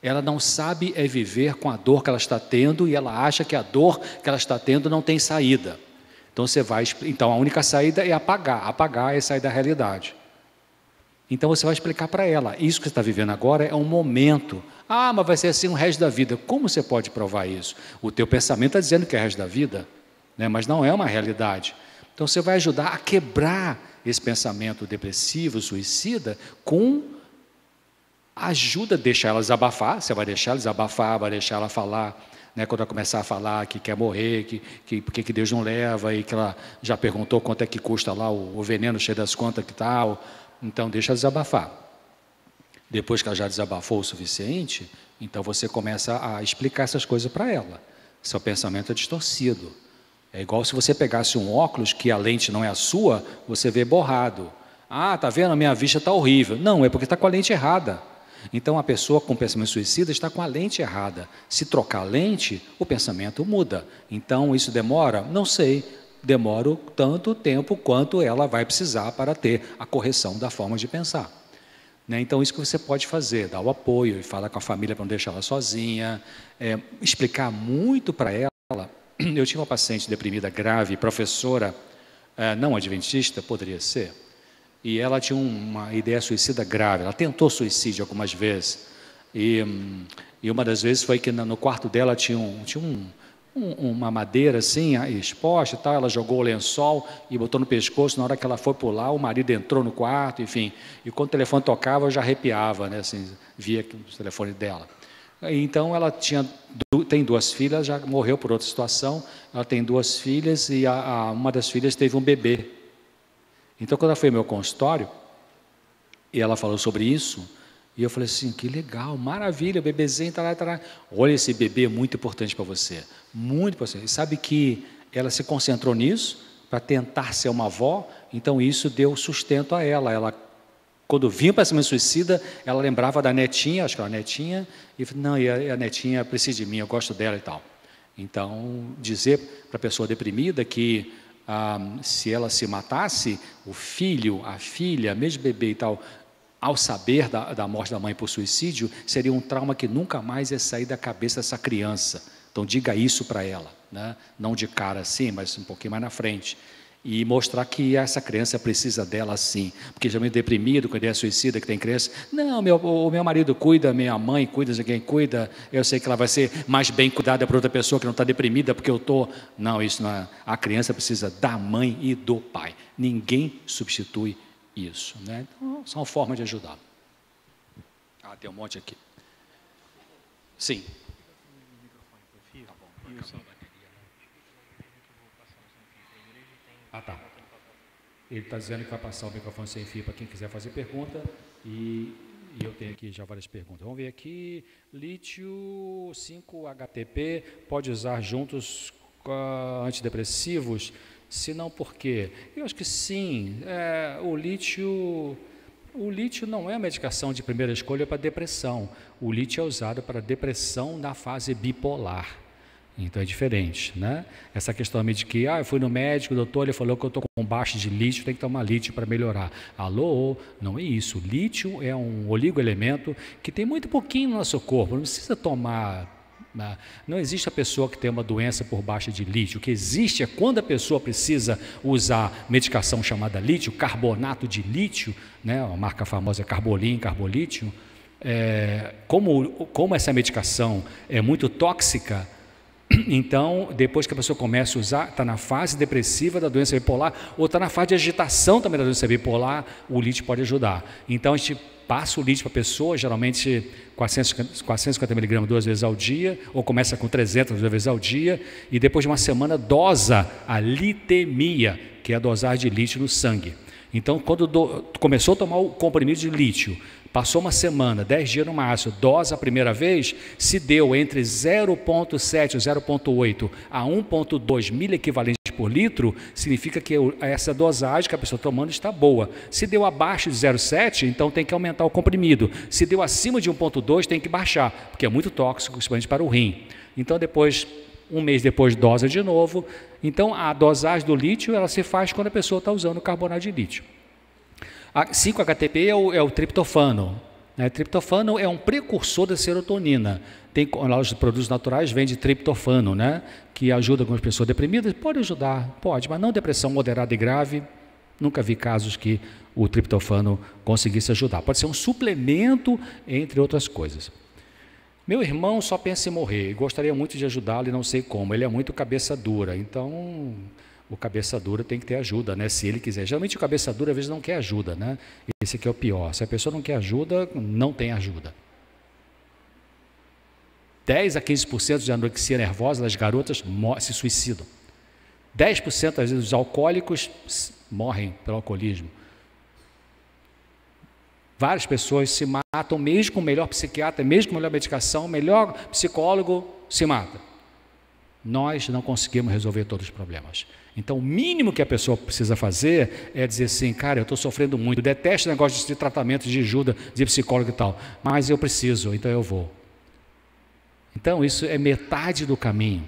Ela não sabe viver com a dor que ela está tendo e ela acha que a dor que ela está tendo não tem saída. Então a única saída é apagar é sair da realidade. Então você vai explicar para ela, isso que você está vivendo agora é um momento. Ah, mas vai ser assim o resto da vida. Como você pode provar isso? O teu pensamento está dizendo que é o resto da vida, né? Mas não é uma realidade. Então você vai ajudar a quebrar esse pensamento depressivo, suicida, com ajuda, deixar ela desabafar. Você vai deixar ela desabafar, vai deixar ela falar, né, quando ela começar a falar que quer morrer, por que Deus não leva, e que ela já perguntou quanto é que custa lá o veneno cheio das contas que tal. Então deixa ela desabafar. Depois que ela já desabafou o suficiente, então você começa a explicar essas coisas para ela. Seu pensamento é distorcido. É igual se você pegasse um óculos que a lente não é a sua, você vê borrado. Ah, tá vendo? A minha vista está horrível. Não, é porque está com a lente errada. Então a pessoa com pensamento suicida está com a lente errada. Se trocar a lente, o pensamento muda. Então isso demora? Não sei. Demora tanto tempo quanto ela vai precisar para ter a correção da forma de pensar. Né? Então isso que você pode fazer, dar o apoio, falar com a família para não deixar ela sozinha, explicar muito para ela. Eu tinha uma paciente deprimida grave, professora, não adventista, poderia ser, e ela tinha uma ideia suicida grave. Ela tentou suicídio algumas vezes, e uma das vezes foi que no quarto dela tinha uma madeira assim, exposta e tal. Ela jogou o lençol e botou no pescoço. Na hora que ela foi pular, o marido entrou no quarto, enfim, e quando o telefone tocava, eu já arrepiava, né, assim, via o telefone dela. Então ela tem 2 filhas, já morreu por outra situação. Ela tem 2 filhas e uma das filhas teve um bebê. Então quando ela foi ao meu consultório e ela falou sobre isso, e eu falei assim: que legal, maravilha, o bebezinho tá lá. Olha, esse bebê é muito importante para você, muito importante. E sabe que ela se concentrou nisso para tentar ser uma avó. Então isso deu sustento a ela. Quando vinha para pensamento suicida, ela lembrava da netinha, acho que era a netinha, e não, e a netinha precisa de mim, eu gosto dela e tal. Então, dizer para a pessoa deprimida que se ela se matasse, o filho, a filha, mesmo bebê e tal, ao saber da morte da mãe por suicídio, seria um trauma que nunca mais ia sair da cabeça dessa criança. Então, diga isso para ela, né? Não de cara assim, mas um pouquinho mais na frente. E mostrar que essa criança precisa dela sim. Porque já me deprimido com a ideia suicida que tem criança. Não, o meu marido cuida, minha mãe cuida, quem cuida. Eu sei que ela vai ser mais bem cuidada por outra pessoa que não está deprimida porque eu estou. Não, isso não é. A criança precisa da mãe e do pai. Ninguém substitui isso, né? Então, são formas de ajudar. Tem um monte aqui. Sim. Tá. Ele está dizendo que vai passar o microfone sem fio para quem quiser fazer pergunta, e eu tenho aqui já várias perguntas. Vamos ver aqui. Lítio 5-HTP pode usar juntos com antidepressivos? Se não, por quê? Eu acho que sim. O lítio não é a medicação de primeira escolha para depressão. O lítio é usado para depressão na fase bipolar. Então é diferente, né? Essa questão de que, eu fui no médico, o doutor, ele falou que eu estou com baixa de lítio, tem que tomar lítio para melhorar. Alô, não é isso. Lítio é um oligoelemento que tem muito pouquinho no nosso corpo, não precisa tomar. Não existe a pessoa que tem uma doença por baixa de lítio. O que existe é quando a pessoa precisa usar medicação chamada lítio, carbonato de lítio, né? A marca famosa é Carbolin, Carbolítio. Como essa medicação é muito tóxica, então, depois que a pessoa começa a usar, está na fase depressiva da doença bipolar, ou está na fase de agitação também da doença bipolar, o lítio pode ajudar. Então, a gente passa o lítio para a pessoa, geralmente 450 mg 2 vezes ao dia, ou começa com 300 2 vezes ao dia, e depois de uma semana dosa a litemia, que é a dosagem de lítio no sangue. Então, quando começou a tomar o comprimido de lítio, passou uma semana, 10 dias no máximo, dose a primeira vez, se deu entre 0,7 ou 0,8 a 1,2 miliequivalentes por litro, significa que essa dosagem que a pessoa está tomando está boa. Se deu abaixo de 0,7, então tem que aumentar o comprimido. Se deu acima de 1,2, tem que baixar, porque é muito tóxico, principalmente para o rim. Então, depois, um mês depois, dosa de novo. Então, a dosagem do lítio ela se faz quando a pessoa está usando carbonato de lítio. A 5-HTP é o triptofano. O triptofano é um precursor da serotonina. Tem os produtos naturais, vende triptofano, né? Que ajuda algumas pessoas deprimidas. Pode ajudar, pode, mas não depressão moderada e grave. Nunca vi casos que o triptofano conseguisse ajudar. Pode ser um suplemento, entre outras coisas. Meu irmão só pensa em morrer. Gostaria muito de ajudá-lo e não sei como. Ele é muito cabeça dura, então o cabeça dura tem que ter ajuda, né? Se ele quiser. Geralmente o cabeça dura às vezes não quer ajuda, né? Esse aqui é o pior. Se a pessoa não quer ajuda, não tem ajuda. 10 a 15% de anorexia nervosa das garotas se suicidam. 10% às vezes dos alcoólicos morrem pelo alcoolismo. Várias pessoas se matam, mesmo com o melhor psiquiatra, mesmo com a melhor medicação, o melhor psicólogo se mata. Nós não conseguimos resolver todos os problemas. Então, o mínimo que a pessoa precisa fazer é dizer assim, cara, eu estou sofrendo muito, eu detesto o negócio de tratamento, de ajuda, de psicólogo e tal, mas eu preciso, então eu vou. Então, isso é metade do caminho,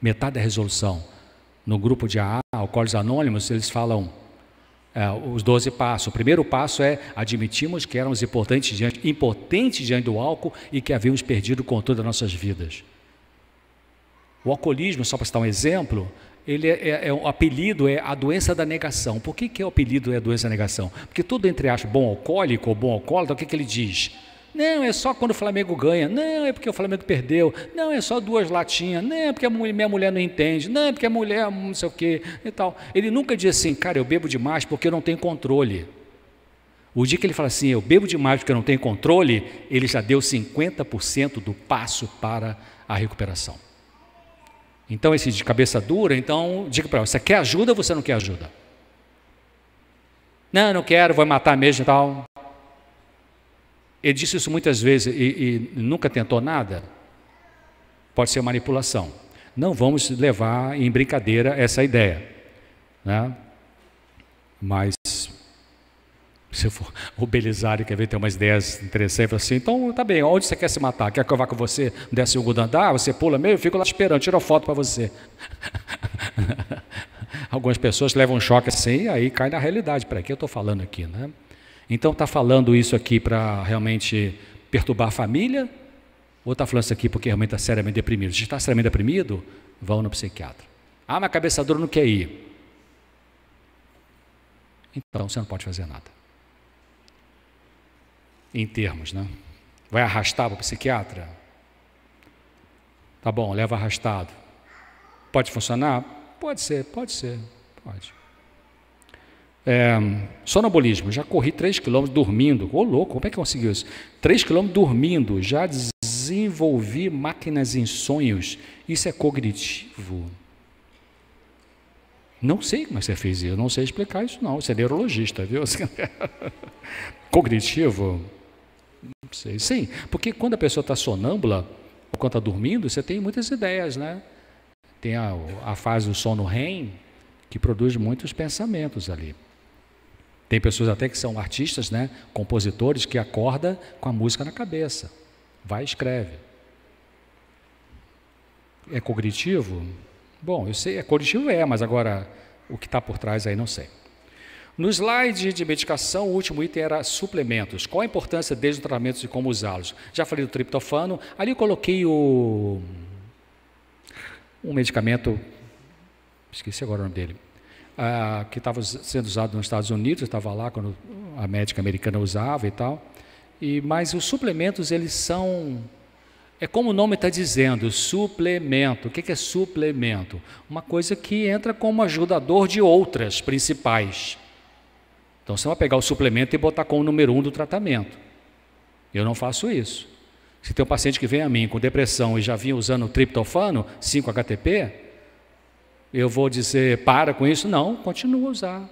metade da resolução. No grupo de AA, Alcoólicos Anônimos, eles falam os 12 passos. O primeiro passo é admitimos que éramos impotentes diante do álcool e que havíamos perdido o controle das nossas vidas. O alcoolismo, só para citar um exemplo, o apelido é a doença da negação. Por que o apelido é a doença da negação? Porque todo entre aspas, bom alcoólico ou bom alcoólatra, o que ele diz? Não, é só quando o Flamengo ganha. Não, é porque o Flamengo perdeu. Não, é só 2 latinhas. Não, é porque minha mulher não entende. Não, é porque a mulher não sei o quê e tal. Ele nunca diz assim, cara, eu bebo demais porque eu não tenho controle. O dia que ele fala assim, eu bebo demais porque eu não tenho controle, ele já deu 50% do passo para a recuperação. Então, esse de cabeça dura, então, diga para ela, você quer ajuda ou você não quer ajuda? Não quero, vou matar mesmo e tal. Ele disse isso muitas vezes e nunca tentou nada. Pode ser manipulação. Não vamos levar em brincadeira essa ideia, né? Mas, se for o Belisário quer ver, tem umas ideias interessantes, assim, então tá bem, onde você quer se matar? Quer que eu vá com você no 12º andar? Você pula meio, eu fico lá esperando, tiro a foto para você. Algumas pessoas levam um choque assim, aí cai na realidade, para que eu estou falando aqui, né? Então está falando isso aqui para realmente perturbar a família? Ou está falando isso aqui porque realmente está seriamente deprimido? Se está seriamente deprimido, vão no psiquiatra. Ah, mas a cabeça dura não quer ir. Então você não pode fazer nada. Em termos, né? Vai arrastar para o psiquiatra? Tá bom, leva arrastado. Pode funcionar? Pode ser, pode. Sonambulismo, já corri 3 km dormindo. Ô louco, como é que conseguiu isso? 3 km dormindo, já desenvolvi máquinas em sonhos. Isso é cognitivo? Não sei como você fez isso, eu não sei explicar isso não, você é neurologista, viu? Cognitivo? Não sei. Sim, porque quando a pessoa está sonâmbula, ou quando está dormindo, você tem muitas ideias, né? Tem a fase do sono REM, que produz muitos pensamentos ali. Tem pessoas até que são artistas, né? Compositores, que acordam com a música na cabeça. Vai e escreve. É cognitivo? Bom, eu sei, cognitivo mas agora o que está por trás aí não sei. No slide de medicação, o último item era suplementos. Qual a importância deles no tratamento e como usá-los? Já falei do triptofano. Ali eu coloquei um medicamento, esqueci agora o nome dele, que estava sendo usado nos Estados Unidos, eu estava lá quando a médica americana usava e tal. Mas os suplementos, eles são... É como o nome está dizendo, suplemento. O que é suplemento? Uma coisa que entra como ajudador de outras principais. Então, você vai pegar o suplemento e botar como número 1 do tratamento. Eu não faço isso. Se tem um paciente que vem a mim com depressão e já vinha usando triptofano, 5-HTP, eu vou dizer, para com isso? Não, continua a usar.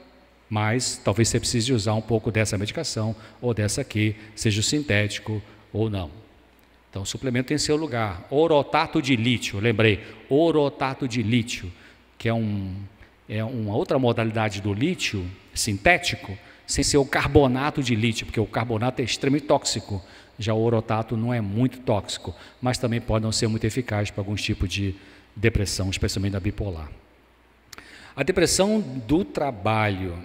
Mas talvez você precise usar um pouco dessa medicação ou dessa aqui, seja o sintético ou não. Então, o suplemento tem seu lugar. Orotato de lítio, lembrei, orotato de lítio, que é uma outra modalidade do lítio sintético, sem ser o carbonato de lítio, porque o carbonato é extremamente tóxico. Já o orotato não é muito tóxico, mas também pode não ser muito eficaz para alguns tipos de depressão, especialmente da bipolar. A depressão do trabalho,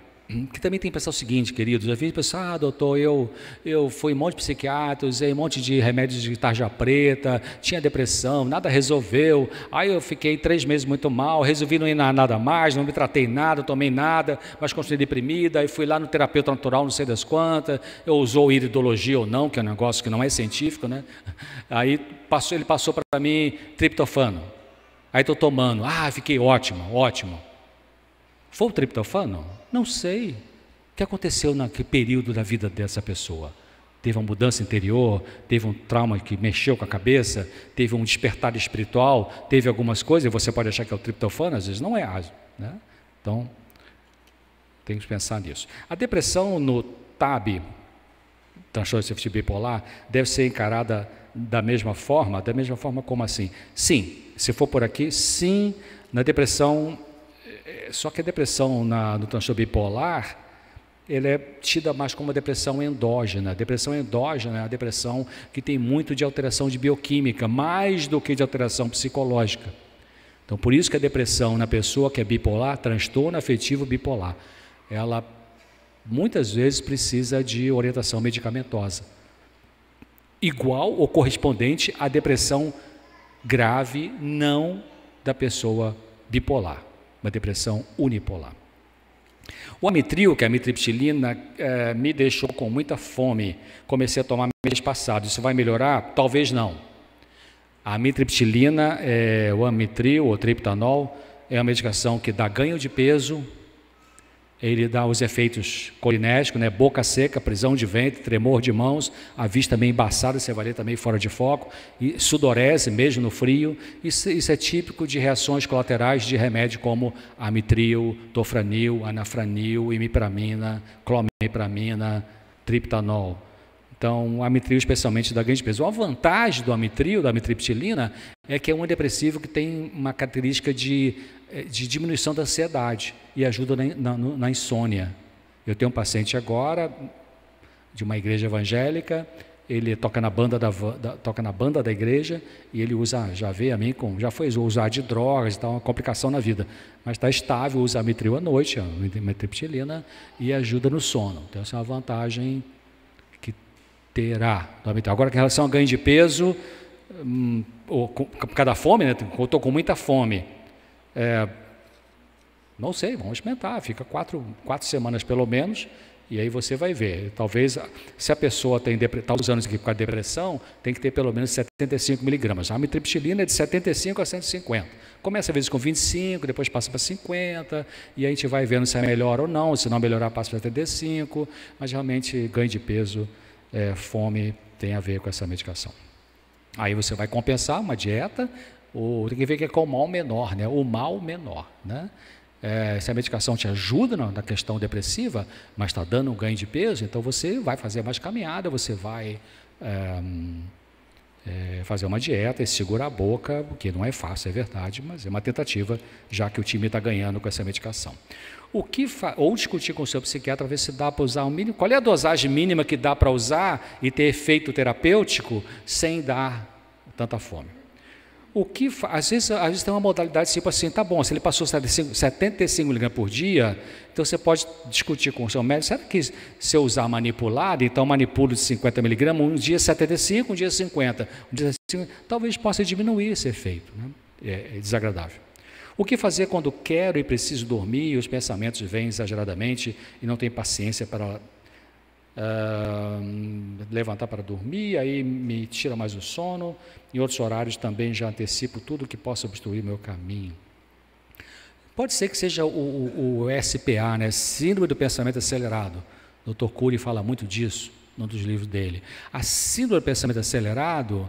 que também tem que pensar o seguinte, queridos, às vezes pensar, doutor, eu fui em um monte de psiquiatras, usei um monte de remédios de tarja preta, tinha depressão, nada resolveu, aí eu fiquei 3 meses muito mal, resolvi não ir nada mais, não me tratei nada, tomei nada, mas continuei deprimida, aí fui lá no terapeuta natural, não sei das quantas, eu usou iridologia ou não, que é um negócio que não é científico, né? Aí ele passou para mim triptofano, aí estou tomando, fiquei ótimo. Foi o triptofano? Não sei. O que aconteceu naquele período da vida dessa pessoa? Teve uma mudança interior, teve um trauma que mexeu com a cabeça, teve um despertar espiritual, teve algumas coisas, e você pode achar que é o triptofano, às vezes não é, né? Então, tem que pensar nisso. A depressão no TAB, transtorno afetivo bipolar, deve ser encarada da mesma forma como assim? Sim, se for por aqui, sim, na depressão. Só que a depressão no transtorno bipolar, ele é tida mais como uma depressão endógena. A depressão endógena é a depressão que tem muito de alteração de bioquímica, mais do que de alteração psicológica. Então, por isso que a depressão na pessoa que é bipolar, transtorno afetivo bipolar, ela muitas vezes precisa de orientação medicamentosa. Igual ou correspondente à depressão grave, não da pessoa bipolar. Uma depressão unipolar. O amitril, que é a amitriptilina, me deixou com muita fome. Comecei a tomar mês passado. Isso vai melhorar? Talvez não. A amitriptilina, o amitril, o triptanol, é uma medicação que dá ganho de peso, ele dá os efeitos colinérgicos, né? Boca seca, prisão de ventre, tremor de mãos, a vista meio embaçada, você vai ler também fora de foco, e sudorese mesmo no frio. Isso é típico de reações colaterais de remédio como amitril, tofranil, anafranil, imipramina, clomipramina, triptanol. Então, o amitril especialmente dá ganho de peso. A vantagem do amitril, da amitriptilina, é que é um antidepressivo que tem uma característica de diminuição da ansiedade e ajuda na insônia. Eu tenho um paciente agora de uma igreja evangélica, ele toca na banda da igreja e ele usa, já veio a mim, já foi usar de drogas e tal, uma complicação na vida, mas está estável, usa amitril à noite, a amitriptilina, e ajuda no sono. Então essa é uma vantagem que terá do amitril. Agora, em relação ao ganho de peso, por causa da fome, né? Eu estou com muita fome. Não sei, vamos experimentar, fica 4 semanas pelo menos, e aí você vai ver. Talvez, se a pessoa está usando isso aqui por causa de depressão, tem que ter pelo menos 75 miligramas. A amitriptilina é de 75 a 150. Começa às vezes com 25, depois passa para 50, e a gente vai vendo se é melhor ou não, se não melhorar passa para 75, mas realmente ganho de peso, fome tem a ver com essa medicação. Aí você vai compensar uma dieta, tem que ver que é com o mal menor, né? O mal menor, né? Se a medicação te ajuda na questão depressiva, mas está dando um ganho de peso, então você vai fazer mais caminhada, você vai fazer uma dieta e segurar a boca, o que não é fácil, é verdade, mas é uma tentativa, já que o time está ganhando com essa medicação. Ou discutir com o seu psiquiatra, ver se dá para usar o mínimo. Qual é a dosagem mínima que dá para usar e ter efeito terapêutico sem dar tanta fome? Às vezes tem uma modalidade tipo assim, tá bom, se ele passou 75 mg por dia, então você pode discutir com o seu médico, será que se eu usar manipulado, então manipulo de 50 mg, um dia 75, um dia 50, um dia 50, talvez possa diminuir esse efeito, né? É desagradável. O que fazer quando quero e preciso dormir e os pensamentos vêm exageradamente e não tenho paciência para levantar para dormir, aí me tira mais o sono. Em outros horários também já antecipo tudo que possa obstruir meu caminho. Pode ser que seja o SPA, né? Síndrome do pensamento acelerado. O Dr. Cury fala muito disso num dos livros dele. A síndrome do pensamento acelerado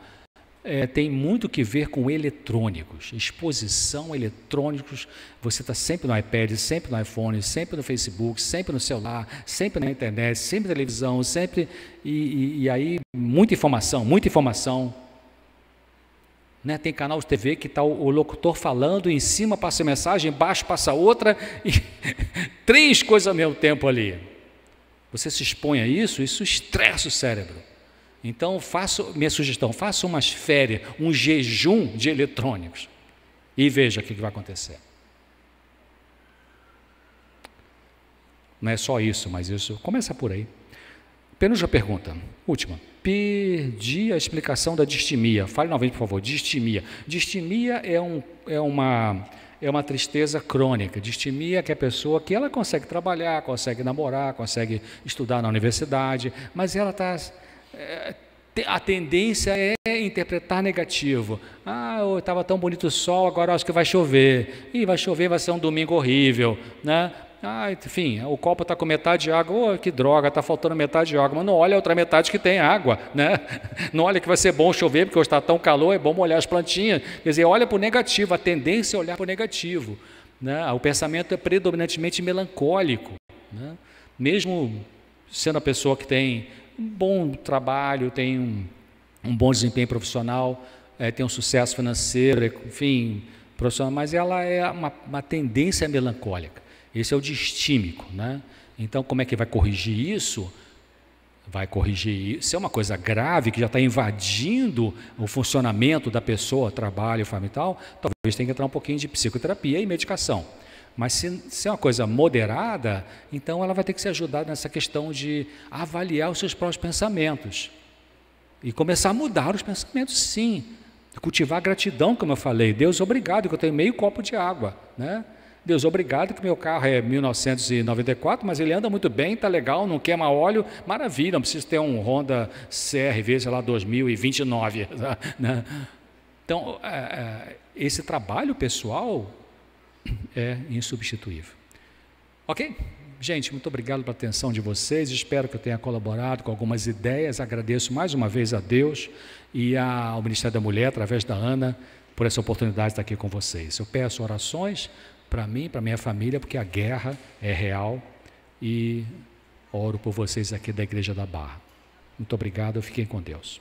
tem muito que ver com eletrônicos, exposição eletrônicos. Você está sempre no iPad, sempre no iPhone, sempre no Facebook, sempre no celular, sempre na internet, sempre na televisão, sempre, e aí muita informação, né? Tem canal de TV que está o locutor falando, em cima passa mensagem, embaixo passa outra, e 3 coisas ao mesmo tempo ali. Você se expõe a isso estressa o cérebro. Então, minha sugestão, faça umas férias, um jejum de eletrônicos e veja o que vai acontecer. Não é só isso, mas isso começa por aí. Penúltima pergunta, última. Perdi a explicação da distimia. Fale novamente, por favor. Distimia. Distimia é uma tristeza crônica. Distimia é que a pessoa que ela consegue trabalhar, consegue namorar, consegue estudar na universidade, mas ela está... a tendência é interpretar negativo. Estava tão bonito o sol, agora acho que vai chover. E vai chover, vai ser um domingo horrível, né? Enfim, o copo está com metade de água. Que droga, está faltando metade de água. Mas não olha a outra metade que tem água, né? Não olha que vai ser bom chover, porque hoje está tão calor, é bom molhar as plantinhas. Quer dizer, olha para o negativo, a tendência é olhar para o negativo, né? O pensamento é predominantemente melancólico, né? Mesmo sendo a pessoa que tem um bom trabalho, tem um bom desempenho profissional, tem um sucesso financeiro, enfim, profissional, mas ela é uma tendência melancólica. Esse é o distímico, né? Então, como é que vai corrigir isso? Vai corrigir isso. Se é uma coisa grave, que já está invadindo o funcionamento da pessoa, trabalho, família e tal, talvez tenha que entrar um pouquinho de psicoterapia e medicação. Mas se é uma coisa moderada, então ela vai ter que ser ajudada nessa questão de avaliar os seus próprios pensamentos. E começar a mudar os pensamentos, sim. Cultivar gratidão, como eu falei. Deus, obrigado que eu tenho meio copo de água, né? Deus, obrigado que meu carro é 1994, mas ele anda muito bem, está legal, não queima óleo, maravilha, não preciso ter um Honda CR-V, sei lá, 2029. Né? Então, esse trabalho pessoal é insubstituível. Ok? Gente, muito obrigado pela atenção de vocês, espero que eu tenha colaborado com algumas ideias, agradeço mais uma vez a Deus e ao Ministério da Mulher, através da Ana, por essa oportunidade de estar aqui com vocês. Eu peço orações para mim, para minha família, porque a guerra é real e oro por vocês aqui da Igreja da Barra. Muito obrigado, fiquem com Deus.